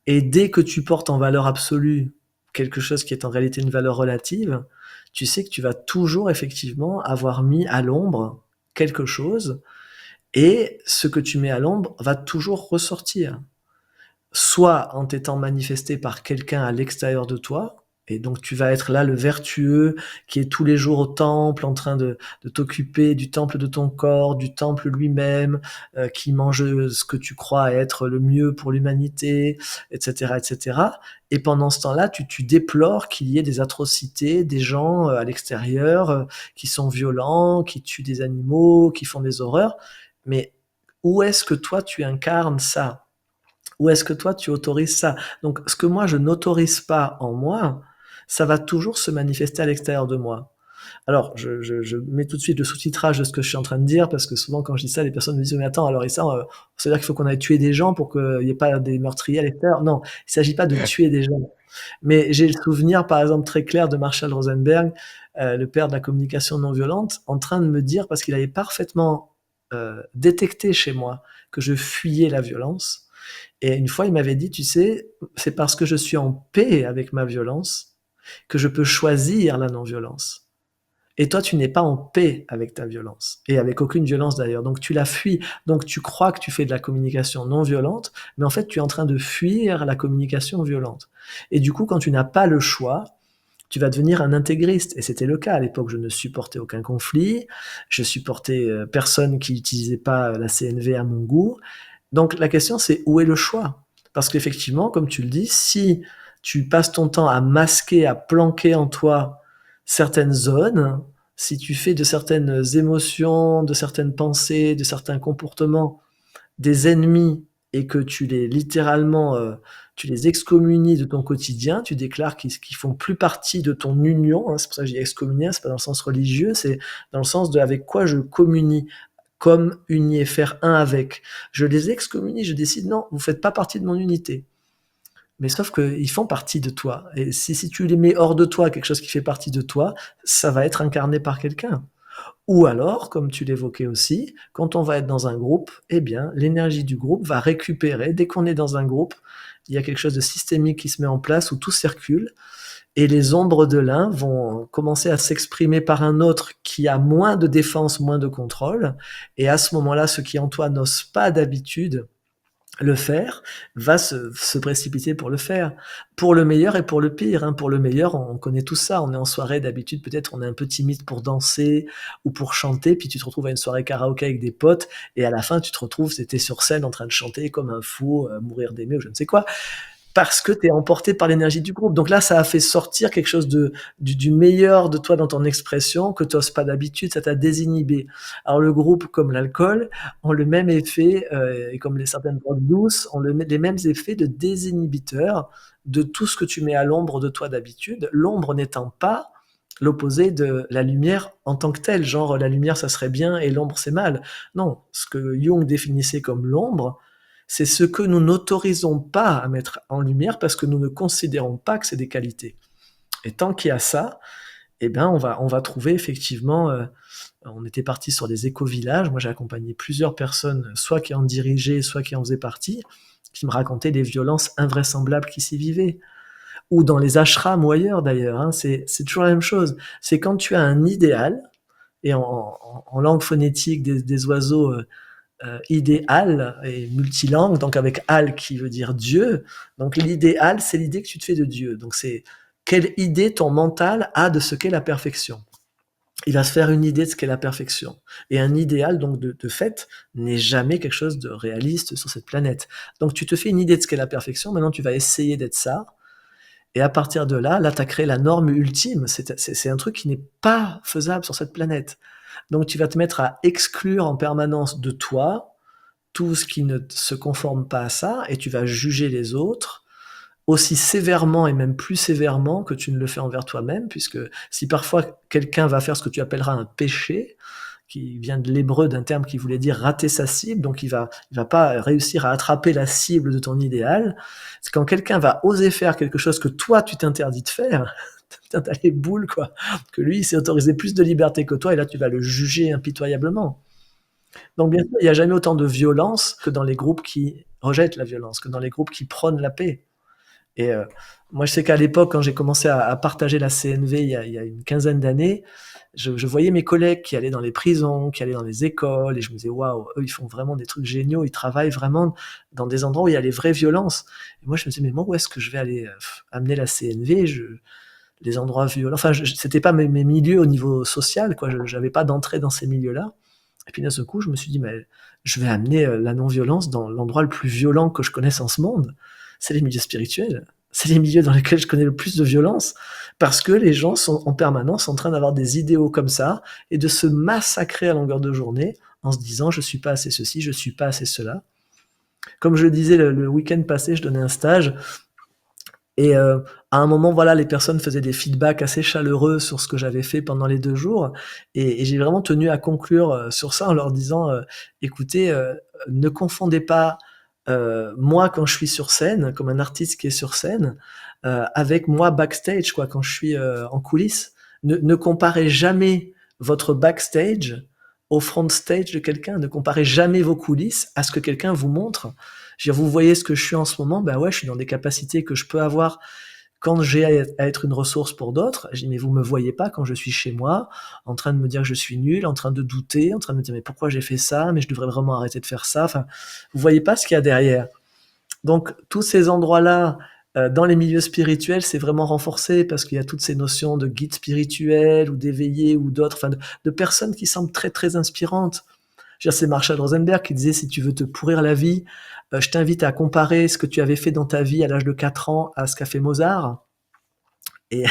et dès que tu portes en valeur absolue quelque chose qui est en réalité une valeur relative, tu sais que tu vas toujours effectivement avoir mis à l'ombre quelque chose, et ce que tu mets à l'ombre va toujours ressortir. Soit en t'étant manifesté par quelqu'un à l'extérieur de toi, et donc tu vas être là le vertueux qui est tous les jours au temple en train de t'occuper du temple de ton corps, du temple lui-même, qui mange ce que tu crois être le mieux pour l'humanité, etc., etc. Et pendant ce temps-là, tu déplores qu'il y ait des atrocités, des gens à l'extérieur qui sont violents, qui tuent des animaux, qui font des horreurs. Mais où est-ce que toi tu incarnes ça? Ou est-ce que toi, tu autorises ça? Donc, ce que moi, je n'autorise pas en moi, ça va toujours se manifester à l'extérieur de moi. Alors, je mets tout de suite le sous-titrage de ce que je suis en train de dire, parce que souvent quand je dis ça, les personnes me disent: «Mais attends, alors et ça, ça veut dire qu'il faut qu'on aille tuer des gens pour qu'il y ait pas des meurtriers à l'extérieur?» Non, il s'agit pas de tuer des gens. Mais j'ai le souvenir, par exemple, très clair de Marshall Rosenberg, le père de la communication non violente, en train de me dire, parce qu'il avait parfaitement, détecté chez moi que je fuyais la violence, et une fois il m'avait dit: «Tu sais, c'est parce que je suis en paix avec ma violence que je peux choisir la non-violence. Et toi, tu n'es pas en paix avec ta violence, et avec aucune violence d'ailleurs. Donc tu la fuis. Donc tu crois que tu fais de la communication non violente, mais en fait, tu es en train de fuir la communication violente. Et du coup, quand tu n'as pas le choix, tu vas devenir un intégriste. Et c'était le cas à l'époque. Je ne supportais aucun conflit. Je supportais personne qui n'utilisait pas la CNV à mon goût. Donc la question, c'est où est le choix? Parce qu'effectivement, comme tu le dis, si tu passes ton temps à masquer, à planquer en toi certaines zones, si tu fais de certaines émotions, de certaines pensées, de certains comportements des ennemis, et que tu les littéralement, tu les excommunies de ton quotidien, tu déclares qu'ils font plus partie de ton union, hein, c'est pour ça que je dis excommunier, c'est pas dans le sens religieux, c'est dans le sens de avec quoi je communie, comme unier, faire un avec. Je les excommunie, je décide non, vous faites pas partie de mon unité. Mais sauf qu'ils font partie de toi. Et si tu les mets hors de toi, quelque chose qui fait partie de toi, ça va être incarné par quelqu'un. Ou alors, comme tu l'évoquais aussi, quand on va être dans un groupe, eh bien, l'énergie du groupe va récupérer. Dès qu'on est dans un groupe, il y a quelque chose de systémique qui se met en place où tout circule, et les ombres de l'un vont commencer à s'exprimer par un autre qui a moins de défense, moins de contrôle. Et à ce moment-là, ceux qui en toi n'osent pas d'habitude le faire, va se précipiter pour le faire. Pour le meilleur et pour le pire, hein. Pour le meilleur, on connaît tout ça. On est en soirée, d'habitude, peut-être on est un peu timide pour danser ou pour chanter, puis tu te retrouves à une soirée karaoké avec des potes, et à la fin, tu te retrouves, tu sur scène en train de chanter comme un fou, mourir d'aimer ou je ne sais quoi. Parce que tu es emporté par l'énergie du groupe. Donc là, ça a fait sortir quelque chose du meilleur de toi dans ton expression que tu n'oses pas d'habitude, ça t'a désinhibé. Alors le groupe, comme l'alcool, ont le même effet, et comme certaines drogues douces, ont les mêmes effets de désinhibiteur de tout ce que tu mets à l'ombre de toi d'habitude. L'ombre n'étant pas l'opposé de la lumière en tant que telle, genre la lumière ça serait bien et l'ombre c'est mal. Non, ce que Jung définissait comme l'ombre, c'est ce que nous n'autorisons pas à mettre en lumière parce que nous ne considérons pas que c'est des qualités. Et tant qu'il y a ça, eh ben on va trouver effectivement. On était parti sur des éco-villages. Moi, j'ai accompagné plusieurs personnes, soit qui en dirigeaient, soit qui en faisaient partie, qui me racontaient des violences invraisemblables qui s'y vivaient. Ou dans les ashrams ou ailleurs d'ailleurs, hein, c'est toujours la même chose. C'est quand tu as un idéal, et en langue phonétique des oiseaux, idéal et multilangue, donc avec al qui veut dire Dieu. Donc l'idéal, c'est l'idée que tu te fais de Dieu. Donc c'est quelle idée ton mental a de ce qu'est la perfection. Il va se faire une idée de ce qu'est la perfection. Et un idéal, donc de fait, n'est jamais quelque chose de réaliste sur cette planète. Donc tu te fais une idée de ce qu'est la perfection, maintenant tu vas essayer d'être ça, et à partir de là, tu as créé la norme ultime. C'est un truc qui n'est pas faisable sur cette planète. Donc tu vas te mettre à exclure en permanence de toi tout ce qui ne se conforme pas à ça, et tu vas juger les autres aussi sévèrement et même plus sévèrement que tu ne le fais envers toi-même, puisque si parfois quelqu'un va faire ce que tu appelleras un péché, qui vient de l'hébreu, d'un terme qui voulait dire rater sa cible, donc il va pas réussir à attraper la cible de ton idéal, c'est quand quelqu'un va oser faire quelque chose que toi tu t'interdis de faire. Putain, t'as les boules, quoi. Que lui, il s'est autorisé plus de liberté que toi, et là tu vas le juger impitoyablement. Donc bien sûr, il n'y a jamais autant de violence que dans les groupes qui rejettent la violence, que dans les groupes qui prônent la paix. Et moi, je sais qu'à l'époque, quand j'ai commencé à partager la CNV il y a une quinzaine d'années, je voyais mes collègues qui allaient dans les prisons, qui allaient dans les écoles, et je me disais, waouh, eux, ils font vraiment des trucs géniaux, ils travaillent vraiment dans des endroits où il y a les vraies violences. Et moi, je me disais, mais moi, où est-ce que je vais aller amener la CNV? Les endroits violents, enfin, c'était pas mes milieux au niveau social, quoi. Je n'avais pas d'entrée dans ces milieux-là. Et puis d'un seul coup, je me suis dit, mais je vais amener la non-violence dans l'endroit le plus violent que je connaisse en ce monde. C'est les milieux spirituels. C'est les milieux dans lesquels je connais le plus de violence, parce que les gens sont en permanence en train d'avoir des idéaux comme ça, et de se massacrer à longueur de journée en se disant, je suis pas assez ceci, je suis pas assez cela. Comme je le disais le week-end passé, je donnais un stage, Et à un moment, voilà, les personnes faisaient des feedbacks assez chaleureux sur ce que j'avais fait pendant les 2 jours et j'ai vraiment tenu à conclure, sur ça en leur disant, «Écoutez, ne confondez pas, moi quand je suis sur scène, comme un artiste qui est sur scène, avec moi backstage quoi, quand je suis, en coulisses. Ne comparez jamais votre backstage au front stage de quelqu'un. Ne comparez jamais vos coulisses à ce que quelqu'un vous montre. Je veux dire, vous voyez ce que je suis en ce moment, ben ouais, je suis dans des capacités que je peux avoir quand j'ai à être une ressource pour d'autres. Je dis, mais vous me voyez pas quand je suis chez moi, en train de me dire que je suis nul, en train de douter, en train de me dire, mais pourquoi j'ai fait ça? Mais je devrais vraiment arrêter de faire ça. Enfin, vous voyez pas ce qu'il y a derrière. Donc, tous ces endroits-là, dans les milieux spirituels, c'est vraiment renforcé parce qu'il y a toutes ces notions de guide spirituel ou d'éveillé ou d'autres, enfin, de personnes qui semblent très, très inspirantes. Je veux dire, c'est Marshall Rosenberg qui disait: «Si tu veux te pourrir la vie, je t'invite à comparer ce que tu avais fait dans ta vie à l'âge de 4 ans à ce qu'a fait Mozart et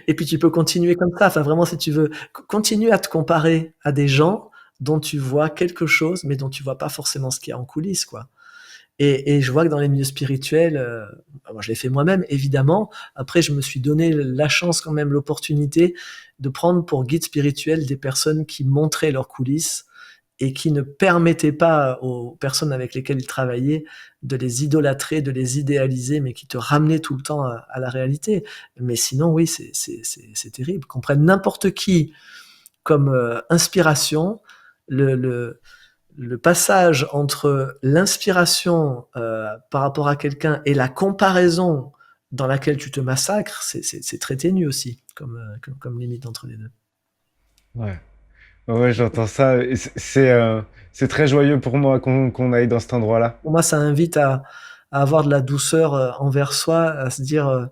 et puis tu peux continuer comme ça». Enfin, vraiment, si tu veux, continue à te comparer à des gens dont tu vois quelque chose, mais dont tu vois pas forcément ce qu'il y a en coulisses, quoi. Et je vois que dans les milieux spirituels, moi je l'ai fait moi-même évidemment. Après je me suis donné la chance quand même, l'opportunité de prendre pour guide spirituel des personnes qui montraient leurs coulisses et qui ne permettaient pas aux personnes avec lesquelles ils travaillaient de les idolâtrer, de les idéaliser, mais qui te ramenaient tout le temps à la réalité. Mais sinon oui, c'est terrible. Qu'on prenne n'importe qui comme, inspiration, le le le passage entre l'inspiration, par rapport à quelqu'un et la comparaison dans laquelle tu te massacres, c'est très ténu aussi comme limite entre les 2. Ouais. Ouais, ouais, j'entends ça. Et c'est très joyeux pour moi qu'on aille dans cet endroit-là. Pour moi, ça invite à avoir de la douceur, envers soi, à se dire,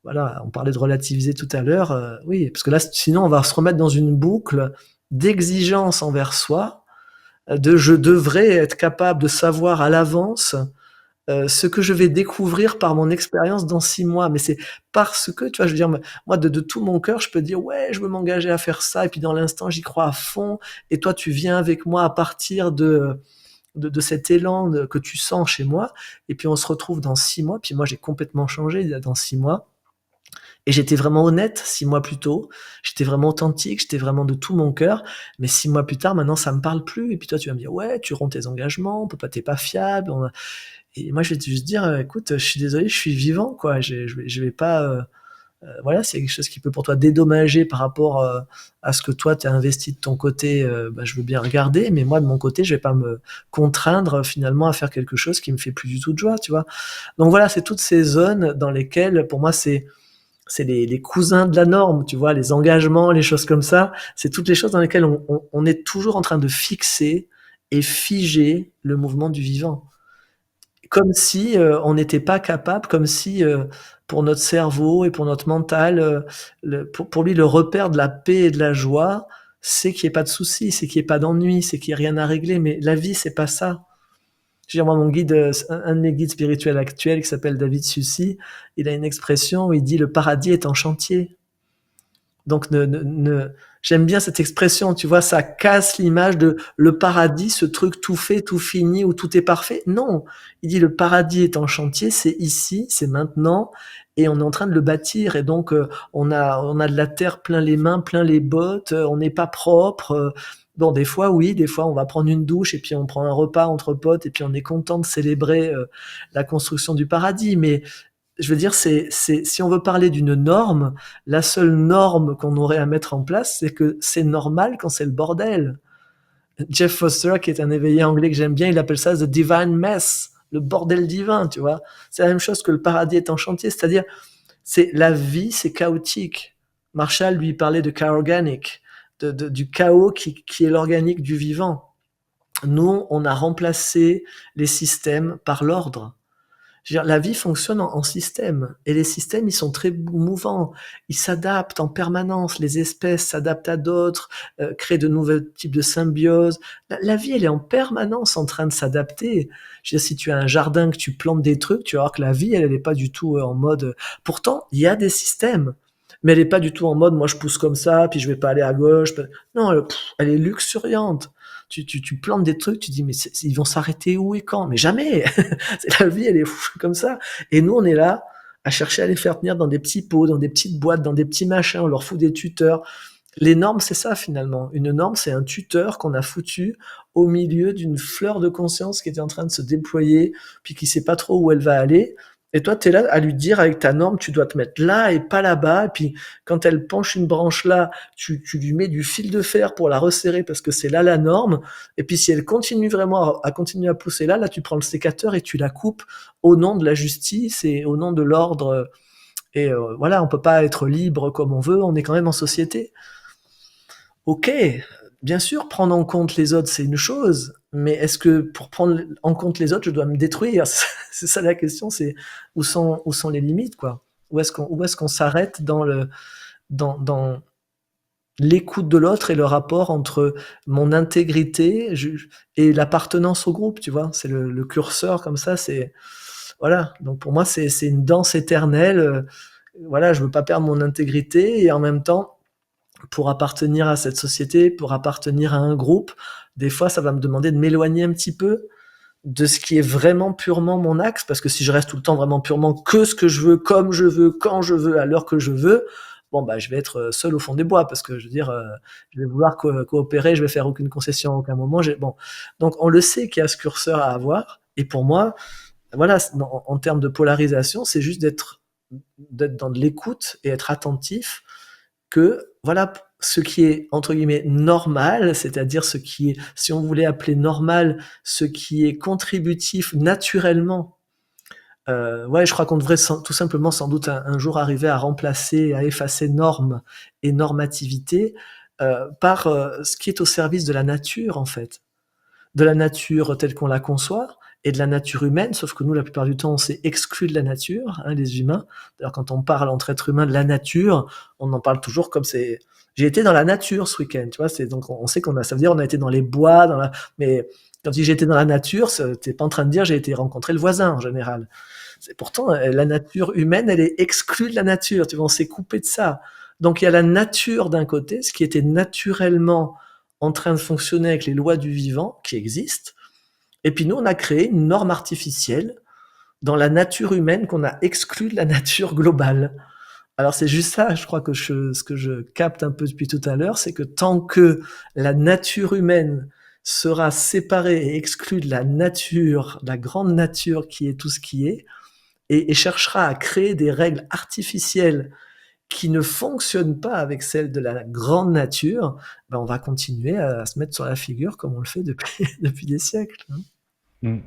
voilà, on parlait de relativiser tout à l'heure, oui, parce que là, sinon on va se remettre dans une boucle d'exigence envers soi, de je devrais être capable de savoir à l'avance ce que je vais découvrir par mon expérience dans 6 mois. Mais c'est parce que, tu vois, je veux dire, moi, de tout mon cœur, je peux dire: «Ouais, je veux m'engager à faire ça» et puis dans l'instant, j'y crois à fond et toi, tu viens avec moi à partir de cet élan que tu sens chez moi et puis on se retrouve dans 6 mois, puis moi, j'ai complètement changé dans 6 mois et j'étais vraiment honnête 6 mois plus tôt. J'étais vraiment authentique, j'étais vraiment de tout mon cœur, mais 6 mois plus tard, maintenant, ça me parle plus et puis toi, tu vas me dire: «Ouais, tu romps tes engagements, on peut pas tu pas fiable, on a» et moi, je vais juste dire: «Écoute, je suis désolé, je suis vivant, quoi. Je vais pas, voilà, s'il y a quelque chose qui peut pour toi dédommager par rapport, à ce que toi tu as investi de ton côté, bah, je veux bien regarder, mais moi de mon côté, je vais pas me contraindre, finalement à faire quelque chose qui me fait plus du tout de joie», tu vois? Donc voilà, c'est toutes ces zones dans lesquelles pour moi c'est les cousins de la norme, tu vois? Les engagements, les choses comme ça, c'est toutes les choses dans lesquelles on est toujours en train de fixer et figer le mouvement du vivant. Comme si, on n'était pas capable, comme si, pour notre cerveau et pour notre mental, pour lui le repère de la paix et de la joie, c'est qu'il y ait pas de soucis, c'est qu'il y ait pas d'ennui, c'est qu'il y ait rien à régler. Mais la vie, c'est pas ça. Je veux dire, moi, mon guide, un de mes guides spirituels actuels qui s'appelle David Sucy, il a une expression où il dit: «Le paradis est en chantier». Donc j'aime bien cette expression, tu vois? Ça casse l'image de le paradis, ce truc tout fait, tout fini, où tout est parfait. Non, il dit: «Le paradis est en chantier, c'est ici, c'est maintenant et on est en train de le bâtir et donc on a de la terre plein les mains, plein les bottes, on n'est pas propre, bon des fois oui, des fois on va prendre une douche et puis on prend un repas entre potes et puis on est content de célébrer, la construction du paradis, mais je veux dire, c'est si on veut parler d'une norme, la seule norme qu'on aurait à mettre en place, c'est que c'est normal quand c'est le bordel. Jeff Foster, qui est un éveillé anglais que j'aime bien, il appelle ça the divine mess, le bordel divin, tu vois? C'est la même chose que le paradis est en chantier, c'est-à-dire, c'est la vie, c'est chaotique. Marshall, lui, parlait de chaorganic, du chaos qui est l'organique du vivant. Nous, on a remplacé les systèmes par l'ordre. Je veux dire, la vie fonctionne en système et les systèmes, ils sont très mouvants. Ils s'adaptent en permanence. Les espèces s'adaptent à d'autres, créent de nouveaux types de symbioses. La vie, elle est en permanence en train de s'adapter. Je veux dire, si tu as un jardin, que tu plantes des trucs, tu vas voir que la vie, elle est pas du tout, en mode, pourtant, il y a des systèmes, mais elle est pas du tout en mode: «Moi, je pousse comme ça, puis je vais pas aller à gauche». Non, elle est luxuriante. Tu plantes des trucs, tu dis: «Mais ils vont s'arrêter où et quand?» Mais jamais! C'est la vie, elle est comme ça. Et nous, on est là. à chercher à les faire tenir dans des petits pots, dans des petites boîtes, dans des petits machins, on leur fout des tuteurs. Les normes, c'est ça finalement. Une norme, c'est un tuteur qu'on a foutu au milieu d'une fleur de conscience qui était en train de se déployer, puis qui sait pas trop où elle va aller. Et toi, tu es là à lui dire avec ta norme, tu dois te mettre là et pas là-bas. Et puis, quand elle penche une branche là, tu lui mets du fil de fer pour la resserrer parce que c'est là la norme. Et puis, si elle continue vraiment à continuer à pousser là, tu prends le sécateur et tu la coupes au nom de la justice et au nom de l'ordre. Et voilà, on peut pas être libre comme on veut, on est quand même en société. Ok, bien sûr, prendre en compte les autres, c'est une chose, mais est-ce que pour prendre en compte les autres, je dois me détruire? C'est ça la question, c'est où sont les limites, quoi? Où est-ce qu'on s'arrête dans l'écoute de l'autre et le rapport entre mon intégrité et l'appartenance au groupe, tu vois? C'est le curseur comme ça, c'est voilà. Donc pour moi, c'est une danse éternelle. Voilà, je veux pas perdre mon intégrité et en même temps, pour appartenir à cette société, pour appartenir à un groupe, des fois, ça va me demander de m'éloigner un petit peu de ce qui est vraiment purement mon axe, parce que si je reste tout le temps vraiment purement que ce que je veux, comme je veux, quand je veux, à l'heure que je veux, bon, bah, je vais être seul au fond des bois, parce que je veux dire, je vais vouloir coopérer, je vais faire aucune concession à aucun moment. Bon. Donc, on le sait qu'il y a ce curseur à avoir, et pour moi, voilà, en termes de polarisation, c'est juste d'être dans de l'écoute et être attentif que voilà ce qui est entre guillemets normal, c'est-à-dire ce qui est, si on voulait appeler normal, ce qui est contributif naturellement. Ouais, je crois qu'on devrait tout simplement sans doute un jour arriver à remplacer, à effacer normes et normativité par ce qui est au service de la nature en fait, de la nature telle qu'on la conçoit et de la nature humaine, sauf que nous, la plupart du temps, on s'est exclu de la nature, hein, les humains. D'ailleurs, quand on parle entre êtres humains de la nature, on en parle toujours comme c'est. J'ai été dans la nature ce week-end, tu vois. Donc on sait ça veut dire on a été dans les bois, mais quand j'ai été dans la nature, t'es pas en train de dire j'ai été rencontrer le voisin en général. C'est pourtant la nature humaine, elle est exclue de la nature. Tu vois, on s'est coupé de ça. Donc il y a la nature d'un côté, ce qui était naturellement en train de fonctionner avec les lois du vivant qui existent. Et puis nous, on a créé une norme artificielle dans la nature humaine qu'on a exclue de la nature globale. Alors c'est juste ça, je crois que ce que je capte un peu depuis tout à l'heure, c'est que tant que la nature humaine sera séparée et exclue de la nature, la grande nature qui est tout ce qui est, et cherchera à créer des règles artificielles qui ne fonctionnent pas avec celles de la grande nature, ben on va continuer à se mettre sur la figure comme on le fait depuis, depuis des siècles. Hein. Mm.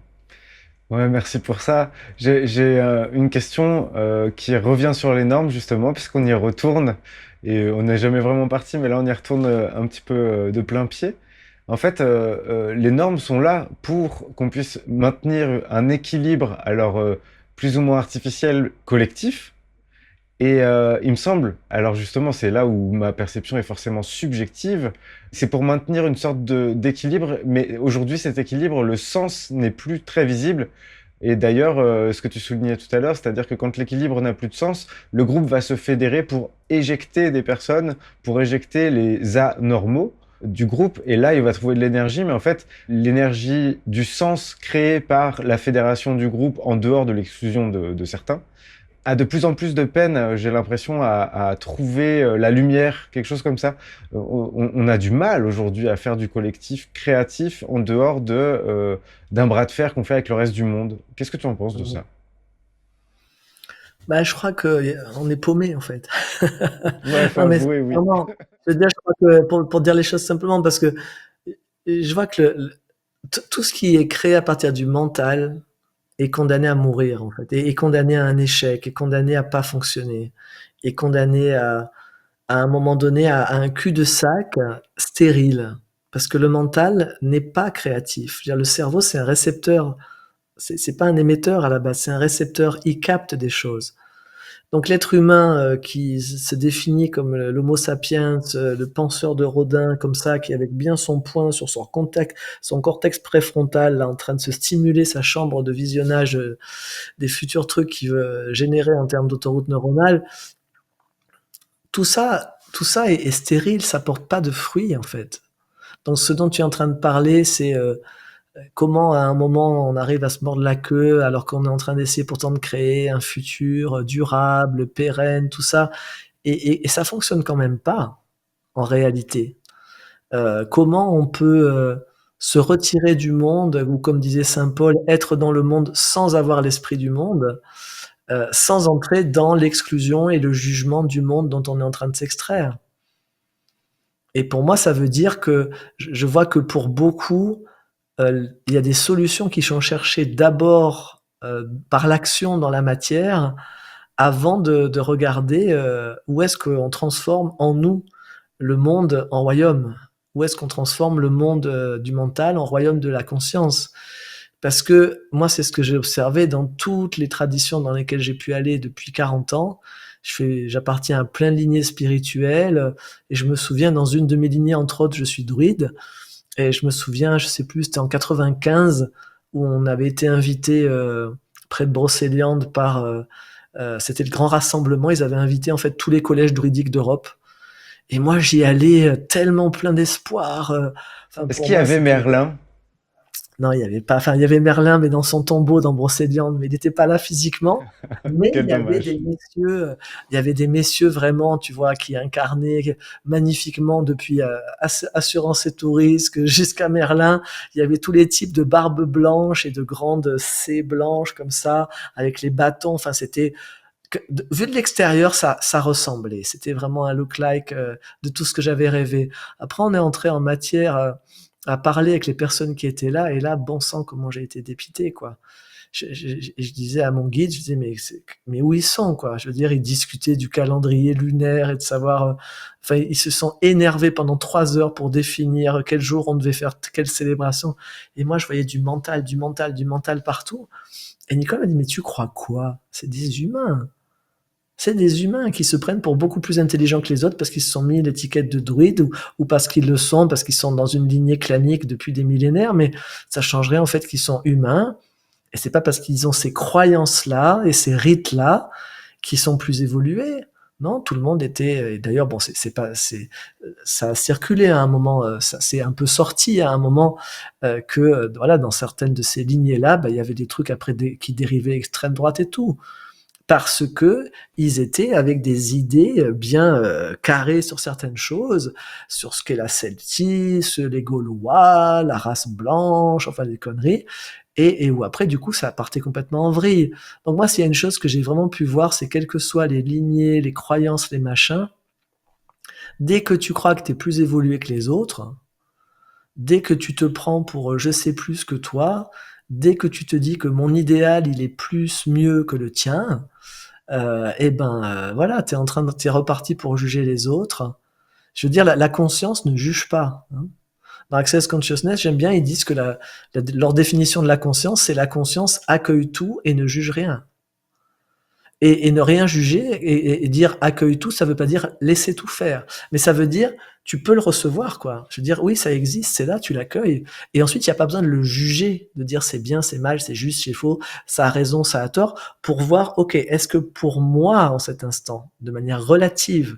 Ouais, merci pour ça. J'ai une question qui revient sur les normes, justement, puisqu'on y retourne, et on n'est jamais vraiment parti, mais là on y retourne un petit peu de plein pied. En fait, les normes sont là pour qu'on puisse maintenir un équilibre, alors plus ou moins artificiel, collectif. Et il me semble, alors justement, c'est là où ma perception est forcément subjective, c'est pour maintenir une sorte d'équilibre, mais aujourd'hui, cet équilibre, le sens n'est plus très visible. Et d'ailleurs, ce que tu soulignais tout à l'heure, c'est-à-dire que quand l'équilibre n'a plus de sens, le groupe va se fédérer pour éjecter des personnes, pour éjecter les anormaux du groupe, et là, il va trouver de l'énergie, mais en fait, l'énergie du sens créé par la fédération du groupe en dehors de l'exclusion de certains, a de plus en plus de peine, j'ai l'impression, à trouver la lumière, quelque chose comme ça. On a du mal aujourd'hui à faire du collectif créatif en dehors d'un bras de fer qu'on fait avec le reste du monde. Qu'est-ce que tu en penses de ça? Bah, je crois que on est paumé en fait. Ouais, faut Non mais avouer, oui. vraiment, je veux dire, je crois que pour dire les choses simplement, parce que je vois que tout ce qui est créé à partir du mental est condamné à mourir en fait, est condamné à un échec, est condamné à pas fonctionner, est condamné à un moment donné à un cul-de-sac stérile. Parce que le mental n'est pas créatif. Je veux dire, le cerveau, c'est un récepteur, c'est pas un émetteur à la base, c'est un récepteur, il capte des choses. Donc l'être humain qui se définit comme l'homo sapiens, le penseur de Rodin, comme ça, qui avec bien son point sur son cortex préfrontal, là, en train de se stimuler sa chambre de visionnage des futurs trucs qu'il veut générer en termes d'autoroute neuronale, tout ça est stérile, ça porte pas de fruits en fait. Donc ce dont tu es en train de parler, c'est Comment à un moment on arrive à se mordre la queue alors qu'on est en train d'essayer pourtant de créer un futur durable, pérenne, tout ça et ça fonctionne quand même pas en réalité. Comment on peut, se retirer du monde ou comme disait saint Paul, être dans le monde sans avoir l'esprit du monde, sans entrer dans l'exclusion et le jugement du monde dont on est en train de s'extraire. Et pour moi, ça veut dire que je vois que pour beaucoup, il y a des solutions qui sont cherchées d'abord, par l'action dans la matière, avant de regarder, où est-ce qu'on transforme en nous le monde en royaume. Où est-ce qu'on transforme le monde, du mental en royaume de la conscience. Parce que moi, c'est ce que j'ai observé dans toutes les traditions dans lesquelles j'ai pu aller depuis 40 ans. J'appartiens à plein de lignées spirituelles, et je me souviens dans une de mes lignées, entre autres, je suis druide et je me souviens, je sais plus, c'était en 95 où on avait été invité près de Brocéliande par c'était le grand rassemblement. Ils avaient invité en fait tous les collèges druidiques d'Europe. Et moi, j'y allais tellement plein d'espoir. Enfin, Est-ce pour qu'il y moi, avait c'était Merlin? non, il y avait pas. Enfin, il y avait Merlin, mais dans son tombeau dans Brocéliande, mais il n'était pas là physiquement. Mais Quel il y avait des dommage. messieurs, il y avait des messieurs vraiment, tu vois, qui incarnaient magnifiquement depuis Assurance et tout risque jusqu'à Merlin. Il y avait tous les types de barbes blanches et de grandes C blanches comme ça, avec les bâtons. Enfin, c'était vu de l'extérieur, ça ressemblait. C'était vraiment un look-like de tout ce que j'avais rêvé. Après, on est entré en matière à parler avec les personnes qui étaient là, et là, bon sang, comment j'ai été dépité, quoi. Je disais à mon guide, je disais, mais où ils sont, quoi. Je veux dire, ils discutaient du calendrier lunaire et de savoir. Enfin, ils se sont énervés pendant 3 heures pour définir quel jour on devait faire quelle célébration. Et moi, je voyais du mental, du mental, du mental partout. Et Nicole m'a dit, mais tu crois quoi? C'est des humains. C'est des humains qui se prennent pour beaucoup plus intelligents que les autres parce qu'ils se sont mis l'étiquette de druide ou parce qu'ils le sont, parce qu'ils sont dans une lignée clanique depuis des millénaires, mais ça changerait en fait qu'ils sont humains. Et c'est pas parce qu'ils ont ces croyances-là et ces rites-là qui sont plus évolués. Non, tout le monde était. Et d'ailleurs, bon, c'est pas, ça a circulé à un moment, ça s'est un peu sorti à un moment que, voilà, dans certaines de ces lignées-là, bah, il y avait des trucs après qui dérivaient extrême droite et tout, parce que ils étaient avec des idées bien carrées sur certaines choses, sur ce qu'est la Celtis, les Gaulois, la race blanche, enfin des conneries, et où après du coup ça partait complètement en vrille. Donc moi, s'il y a une chose que j'ai vraiment pu voir, c'est quelles que soient les lignées, les croyances, les machins, dès que tu crois que tu es plus évolué que les autres, dès que tu te prends pour je sais plus que toi, dès que tu te dis que mon idéal il est plus mieux que le tien, et ben voilà, t'es reparti pour juger les autres. Je veux dire, la conscience ne juge pas, hein. Dans Access Consciousness, j'aime bien, ils disent que leur définition de la conscience, c'est la conscience accueille tout et ne juge rien. Et ne rien juger et dire accueille tout, ça veut pas dire laisser tout faire, mais ça veut dire tu peux le recevoir, quoi. Je veux dire, oui, ça existe, c'est là, tu l'accueilles. Et ensuite, il n'y a pas besoin de le juger, de dire c'est bien, c'est mal, c'est juste, c'est faux, ça a raison, ça a tort, pour voir, ok, est-ce que pour moi, en cet instant, de manière relative,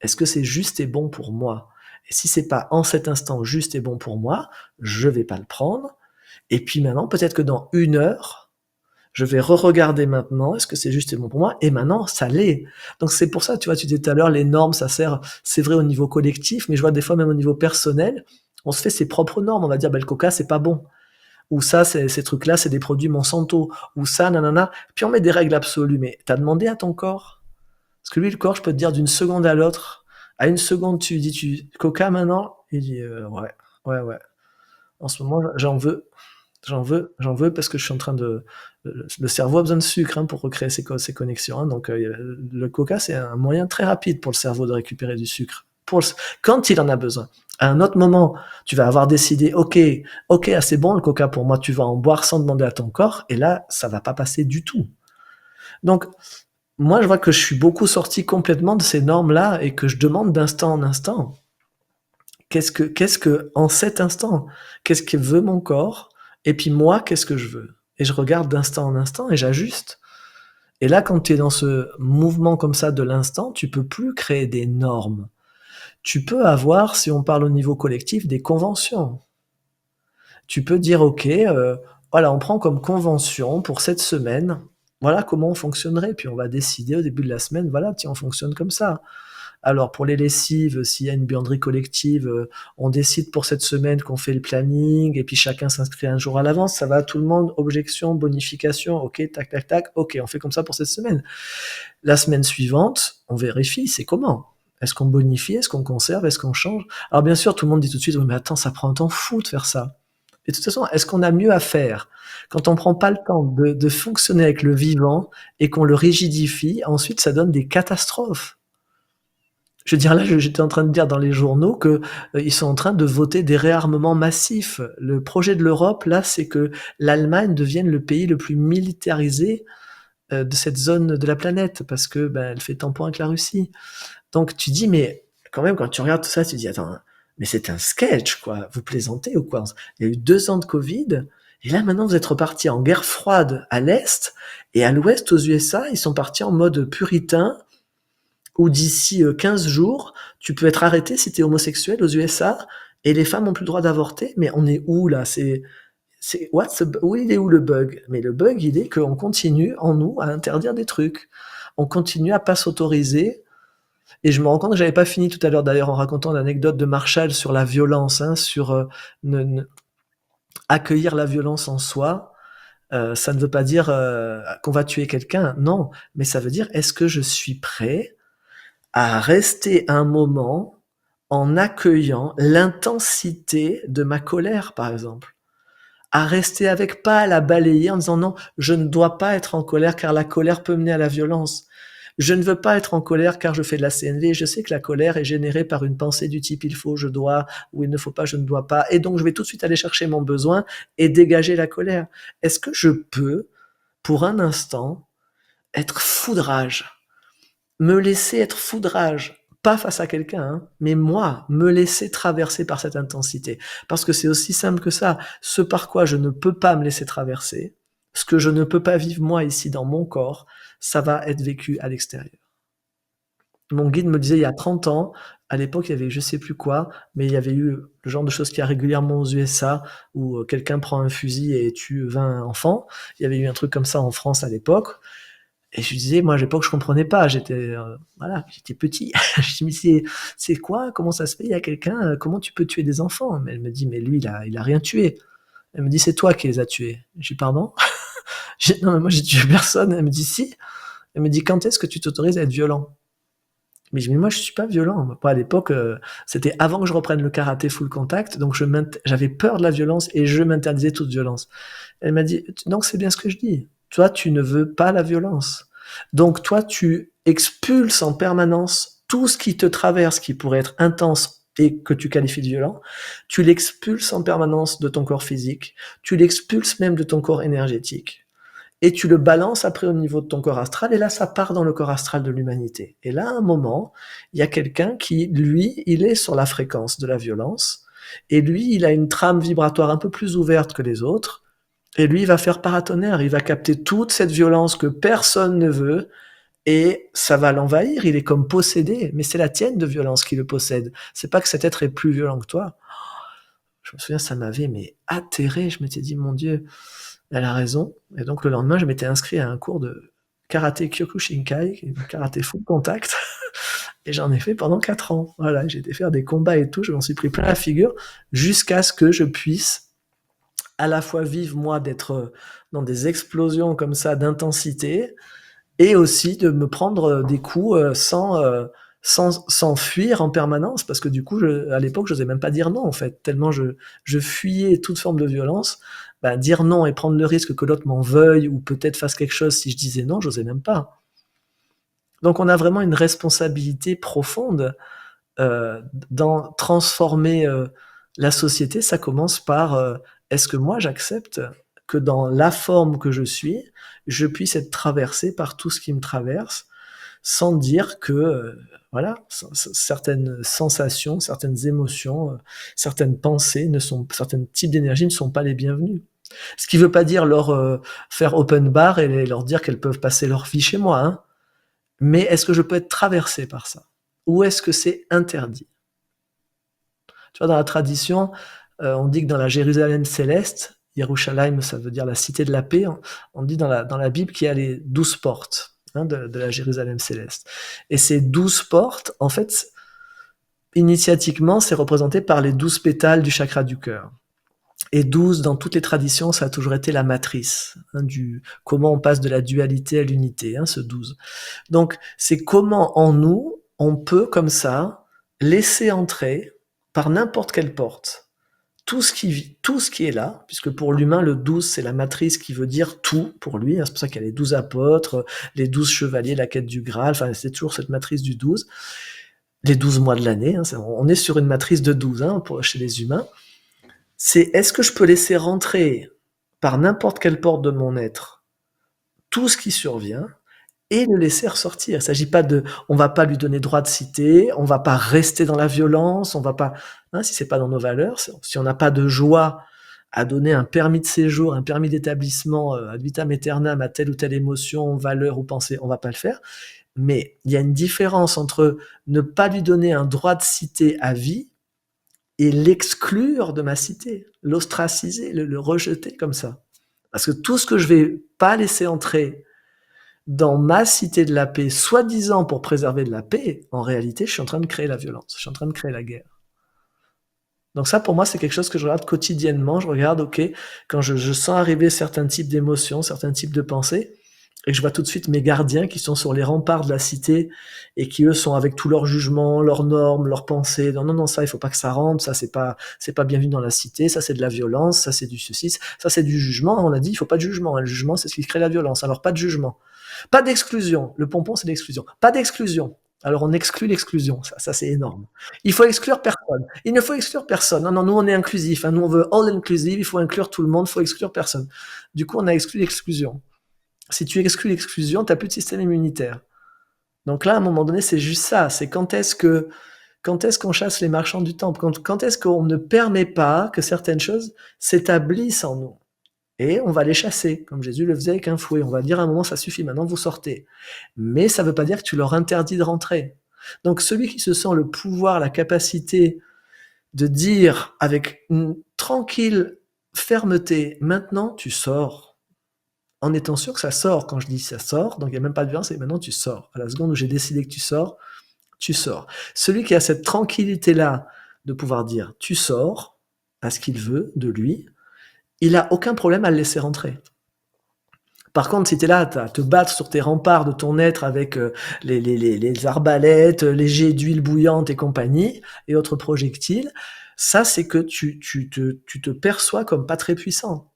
est-ce que c'est juste et bon pour moi? Et si c'est pas en cet instant juste et bon pour moi, je vais pas le prendre. Et puis maintenant, peut-être que dans 1 heure, je vais re-regarder maintenant, est-ce que c'est juste et bon pour moi? Et maintenant, ça l'est. Donc c'est pour ça, tu vois, tu disais tout à l'heure, les normes, ça sert, c'est vrai au niveau collectif, mais je vois des fois même au niveau personnel, on se fait ses propres normes. On va dire, ben, le coca, c'est pas bon. Ou ça, ces trucs-là, c'est des produits Monsanto. Ou ça, nanana. Puis on met des règles absolues. Mais t'as demandé à ton corps? Parce que lui, le corps, je peux te dire d'une seconde à l'autre, à une seconde, tu lui dis, coca maintenant? Il dit, ouais, ouais, ouais. En ce moment, j'en veux parce que je suis en train de. Le cerveau a besoin de sucre, hein, pour recréer ses connexions, hein. Donc, le coca, c'est un moyen très rapide pour le cerveau de récupérer du sucre. Quand il en a besoin. À un autre moment, tu vas avoir décidé, ok, ah, c'est bon le coca pour moi, tu vas en boire sans demander à ton corps, et là, ça va pas passer du tout. Donc, moi, je vois que je suis beaucoup sorti complètement de ces normes-là et que je demande d'instant en instant. Qu'est-ce que, en cet instant, qu'est-ce que veut mon corps? Et puis moi, qu'est-ce que je veux? Et je regarde d'instant en instant et j'ajuste. Et là, quand tu es dans ce mouvement comme ça de l'instant, tu peux plus créer des normes. Tu peux avoir, si on parle au niveau collectif, des conventions. tu peux dire: «OK, voilà, on prend comme convention pour cette semaine, voilà comment on fonctionnerait». Puis on va décider au début de la semaine, voilà, tiens, on fonctionne comme ça. Alors pour les lessives, s'il y a une buanderie collective, on décide pour cette semaine qu'on fait le planning et puis chacun s'inscrit un jour à l'avance. Ça va, tout le monde? Objection, bonification, OK, tac, tac, tac, OK, on fait comme ça pour cette semaine. La semaine suivante, on vérifie, c'est comment? Est-ce qu'on bonifie? Est-ce qu'on conserve? Est-ce qu'on change? Alors bien sûr, tout le monde dit tout de suite: «Oui, mais attends, ça prend un temps fou de faire ça». Et de toute façon, est-ce qu'on a mieux à faire? Quand on prend pas le temps de fonctionner avec le vivant et qu'on le rigidifie, ensuite ça donne des catastrophes. Je veux dire, là, j'étais en train de dire dans les journaux que, ils sont en train de voter des réarmements massifs. Le projet de l'Europe, là, c'est que l'Allemagne devienne le pays le plus militarisé, de cette zone de la planète parce que, ben, elle fait tampon avec la Russie. Donc tu dis: «Mais quand même, quand tu regardes tout ça, tu dis: "Attends, mais c'est un sketch, quoi. Vous plaisantez ou quoi?"» Il y a eu 2 ans de Covid et là, maintenant, vous êtes repartis en guerre froide à l'Est et à l'Ouest, aux USA, ils sont partis en mode puritain où d'ici 15 jours, tu peux être arrêté si tu es homosexuel aux USA et les femmes ont plus le droit d'avorter. Mais on est où là? C'est what's the bu où il est où le bug? Mais le bug, il est qu'on continue en nous à interdire des trucs. On continue à pas s'autoriser et je me rends compte que j'avais pas fini tout à l'heure d'ailleurs en racontant l'anecdote de Marshall sur la violence, hein, sur, ne accueillir la violence en soi. Ça ne veut pas dire, qu'on va tuer quelqu'un, non, mais ça veut dire: «Est-ce que je suis prêt à rester un moment en accueillant l'intensité de ma colère, par exemple. À rester avec, pas à la balayer en disant non, je ne dois pas être en colère car la colère peut mener à la violence. Je ne veux pas être en colère car je fais de la CNV. Je sais que la colère est générée par une pensée du type il faut, je dois, ou il ne faut pas, je ne dois pas. Et donc je vais tout de suite aller chercher mon besoin et dégager la colère. Est-ce que je peux, pour un instant, être foudrage? Me laisser être foudrage, pas face à quelqu'un, hein, mais moi, me laisser traverser par cette intensité. Parce que c'est aussi simple que ça. Ce par quoi je ne peux pas me laisser traverser, ce que je ne peux pas vivre moi ici dans mon corps, ça va être vécu à l'extérieur. Mon guide me disait il y a 30 ans, à l'époque, il y avait je sais plus quoi, mais il y avait eu le genre de choses qu'il y a régulièrement aux USA où quelqu'un prend un fusil et tue 20 enfants. Il y avait eu un truc comme ça en France à l'époque. Et je lui disais, moi à l'époque je comprenais pas, j'étais voilà, j'étais petit. Je me dis: «C'est quoi? Comment ça se fait? Il y a quelqu'un, comment tu peux tuer des enfants?» Mais elle me dit: «Mais lui il a rien tué». Elle me dit: «C'est toi qui les as tués». Je dis: «Pardon?» J'ai dit: «Non mais moi j'ai tué personne». Elle me dit: «Si». Elle me dit: «Quand est-ce que tu t'autorises à être violent?» Mais je dis: «Mais moi je suis pas violent». Moi à l'époque, c'était avant que je reprenne le karaté full contact, donc j'avais peur de la violence et je m'interdisais toute violence. Elle m'a dit: «Donc c'est bien ce que je dis. Toi, tu ne veux pas la violence. Donc toi, tu expulses en permanence tout ce qui te traverse, qui pourrait être intense et que tu qualifies de violent, tu l'expulses en permanence de ton corps physique, tu l'expulses même de ton corps énergétique et tu le balances après au niveau de ton corps astral et là, ça part dans le corps astral de l'humanité. Et là, à un moment, il y a quelqu'un qui, lui, il est sur la fréquence de la violence et lui, il a une trame vibratoire un peu plus ouverte que les autres et lui, il va faire paratonnerre, il va capter toute cette violence que personne ne veut et ça va l'envahir, il est comme possédé, mais c'est la tienne de violence qui le possède. C'est pas que cet être est plus violent que toi. Je me souviens, ça m'avait mais atterré, je m'étais dit: «Mon Dieu, elle a raison». Et donc le lendemain, je m'étais inscrit à un cours de karaté Kyokushinkai, qui est du karaté full contact et j'en ai fait pendant 4 ans. Voilà, j'ai été faire des combats et tout, je m'en suis pris plein la figure jusqu'à ce que je puisse à la fois vivre moi d'être, dans des explosions comme ça d'intensité et aussi de me prendre, des coups, sans fuir en permanence parce que du coup à l'époque, j'osais même pas dire non en fait, tellement je fuyais toute forme de violence. Bah, dire non et prendre le risque que l'autre m'en veuille ou peut-être fasse quelque chose si je disais non, j'osais même pas. Donc on a vraiment une responsabilité profonde, dans transformer, la société. Ça commence par, est-ce que moi j'accepte que dans la forme que je suis, je puisse être traversé par tout ce qui me traverse, sans dire que, voilà, certaines sensations, certaines émotions, certaines pensées certains types d'énergie ne sont pas les bienvenus. Ce qui veut pas dire leur, faire open bar et leur dire qu'elles peuvent passer leur vie chez moi, hein. Mais est-ce que je peux être traversé par ça? Ou est-ce que c'est interdit? Tu vois, dans la tradition, On dit que dans la Jérusalem céleste, Yerushalayim, ça veut dire la cité de la paix, on dit dans la Bible qu'il y a les 12 portes de la Jérusalem céleste. Et ces 12 portes, en fait, initiatiquement, c'est représenté par les 12 pétales du chakra du cœur. Et 12, dans toutes les traditions, ça a toujours été la matrice, du comment on passe de la dualité à l'unité, ce 12. Donc, c'est comment en nous, on peut, comme ça, laisser entrer, par n'importe quelle porte, tout ce qui est là, puisque pour l'humain, le 12, c'est la matrice qui veut dire tout pour lui. C'est pour ça qu'il y a les 12 apôtres, les 12 chevaliers, la quête du Graal, enfin, c'est toujours cette matrice du 12. Les 12 mois de l'année, on est sur une matrice de 12 chez les humains. C'est est-ce que je peux laisser rentrer par n'importe quelle porte de mon être tout ce qui survient et le laisser ressortir. Il ne s'agit pas on va pas lui donner droit de cité, on va pas rester dans la violence, on va pas, si c'est pas dans nos valeurs, si on n'a pas de joie à donner un permis de séjour, un permis d'établissement ad vitam aeternam à telle ou telle émotion, valeur ou pensée, on va pas le faire. Mais il y a une différence entre ne pas lui donner un droit de cité à vie et l'exclure de ma cité, l'ostraciser, le rejeter comme ça. Parce que tout ce que je vais pas laisser entrer dans ma cité de la paix, soi-disant pour préserver de la paix, en réalité, je suis en train de créer la violence, je suis en train de créer la guerre. Donc ça, pour moi, c'est quelque chose que je regarde quotidiennement. Je regarde, ok, quand je sens arriver certains types d'émotions, certains types de pensées, et que je vois tout de suite mes gardiens qui sont sur les remparts de la cité et qui, eux, sont avec tous leurs jugements, leurs normes, leurs pensées. Non, non, non, ça, il faut pas que ça rentre, ça, c'est pas bienvenu dans la cité, ça, c'est de la violence, ça, c'est du ceci, ça, c'est du jugement. On a dit, il faut pas de jugement. Le jugement, c'est ce qui crée la violence. Alors, pas de jugement. Pas d'exclusion. Le pompon, c'est l'exclusion. Pas d'exclusion. Alors, on exclut l'exclusion. Ça, c'est énorme. Il faut exclure personne. Il ne faut exclure personne. Non, non, nous, on est inclusif. Nous, on veut all inclusive. Il faut inclure tout le monde. Il faut exclure personne. Du coup, on a exclu l'exclusion. Si tu exclus l'exclusion, tu n'as plus de système immunitaire. Donc là, à un moment donné, c'est juste ça. C'est quand est-ce qu'on chasse les marchands du temple? Quand est-ce qu'on ne permet pas que certaines choses s'établissent en nous? Et on va les chasser, comme Jésus le faisait avec un fouet. On va dire à un moment, ça suffit, maintenant vous sortez. Mais ça ne veut pas dire que tu leur interdis de rentrer. Donc celui qui se sent le pouvoir, la capacité de dire avec une tranquille fermeté, maintenant tu sors, en étant sûr que ça sort. Quand je dis ça sort, donc il n'y a même pas de violence, et maintenant tu sors. À la seconde où j'ai décidé que tu sors, tu sors. Celui qui a cette tranquillité-là de pouvoir dire tu sors à ce qu'il veut de lui, il n'a aucun problème à le laisser rentrer. Par contre, si tu es là à te battre sur tes remparts de ton être avec les arbalètes, les jets d'huile bouillante et compagnie, et autres projectiles, ça c'est que tu te perçois comme pas très puissant.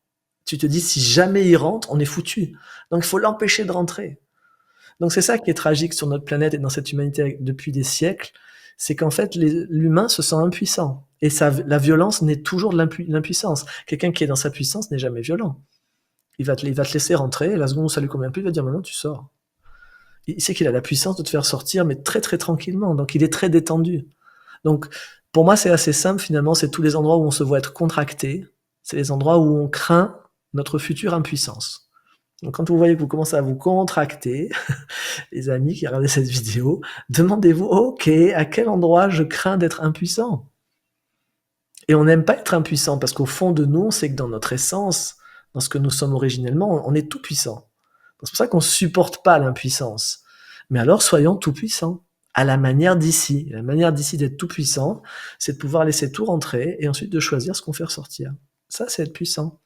Tu te dis, si jamais il rentre, on est foutu. Donc il faut l'empêcher de rentrer. Donc c'est ça qui est tragique sur notre planète et dans cette humanité depuis des siècles, c'est qu'en fait l'humain se sent impuissant. Et la violence naît toujours de l'impuissance. Quelqu'un qui est dans sa puissance n'est jamais violent. Il va te laisser rentrer, et la seconde où ça lui convient plus, il va dire maintenant tu sors. Il sait qu'il a la puissance de te faire sortir, mais très très tranquillement. Donc il est très détendu. Donc pour moi c'est assez simple finalement, c'est tous les endroits où on se voit être contracté, c'est les endroits où on craint notre future impuissance. Donc quand vous voyez que vous commencez à vous contracter, les amis qui regardez cette vidéo, demandez-vous, ok, à quel endroit je crains d'être impuissant? Et on n'aime pas être impuissant, parce qu'au fond de nous, on sait que dans notre essence, dans ce que nous sommes originellement, on est tout puissant. C'est pour ça qu'on ne supporte pas l'impuissance. Mais alors soyons tout puissants, à la manière d'ici. La manière d'ici d'être tout puissant, c'est de pouvoir laisser tout rentrer, et ensuite de choisir ce qu'on fait ressortir. Ça, c'est être puissant.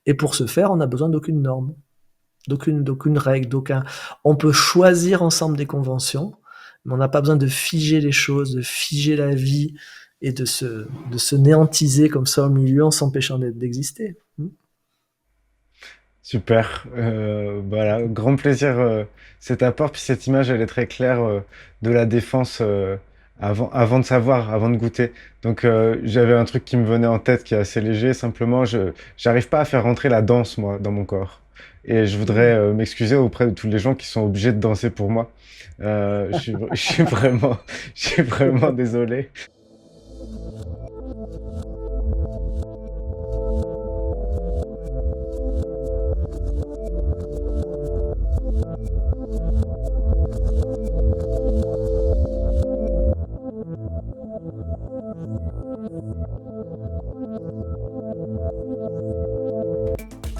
Et pour ce faire, on n'a besoin d'aucune norme, d'aucune règle, On peut choisir ensemble des conventions, mais on n'a pas besoin de figer les choses, de figer la vie et de se néantiser comme ça au milieu en s'empêchant d'exister. Super. Voilà, grand plaisir cet apport. Puis cette image, elle est très claire de la défense avant de savoir, avant de goûter. Donc j'avais un truc qui me venait en tête qui est assez léger. Simplement, j'arrive pas à faire rentrer la danse, moi, dans mon corps. Et je voudrais m'excuser auprès de tous les gens qui sont obligés de danser pour moi. Je suis vraiment désolé.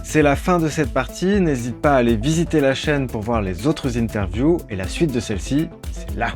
C'est la fin de cette partie, n'hésite pas à aller visiter la chaîne pour voir les autres interviews et la suite de celle-ci, c'est là.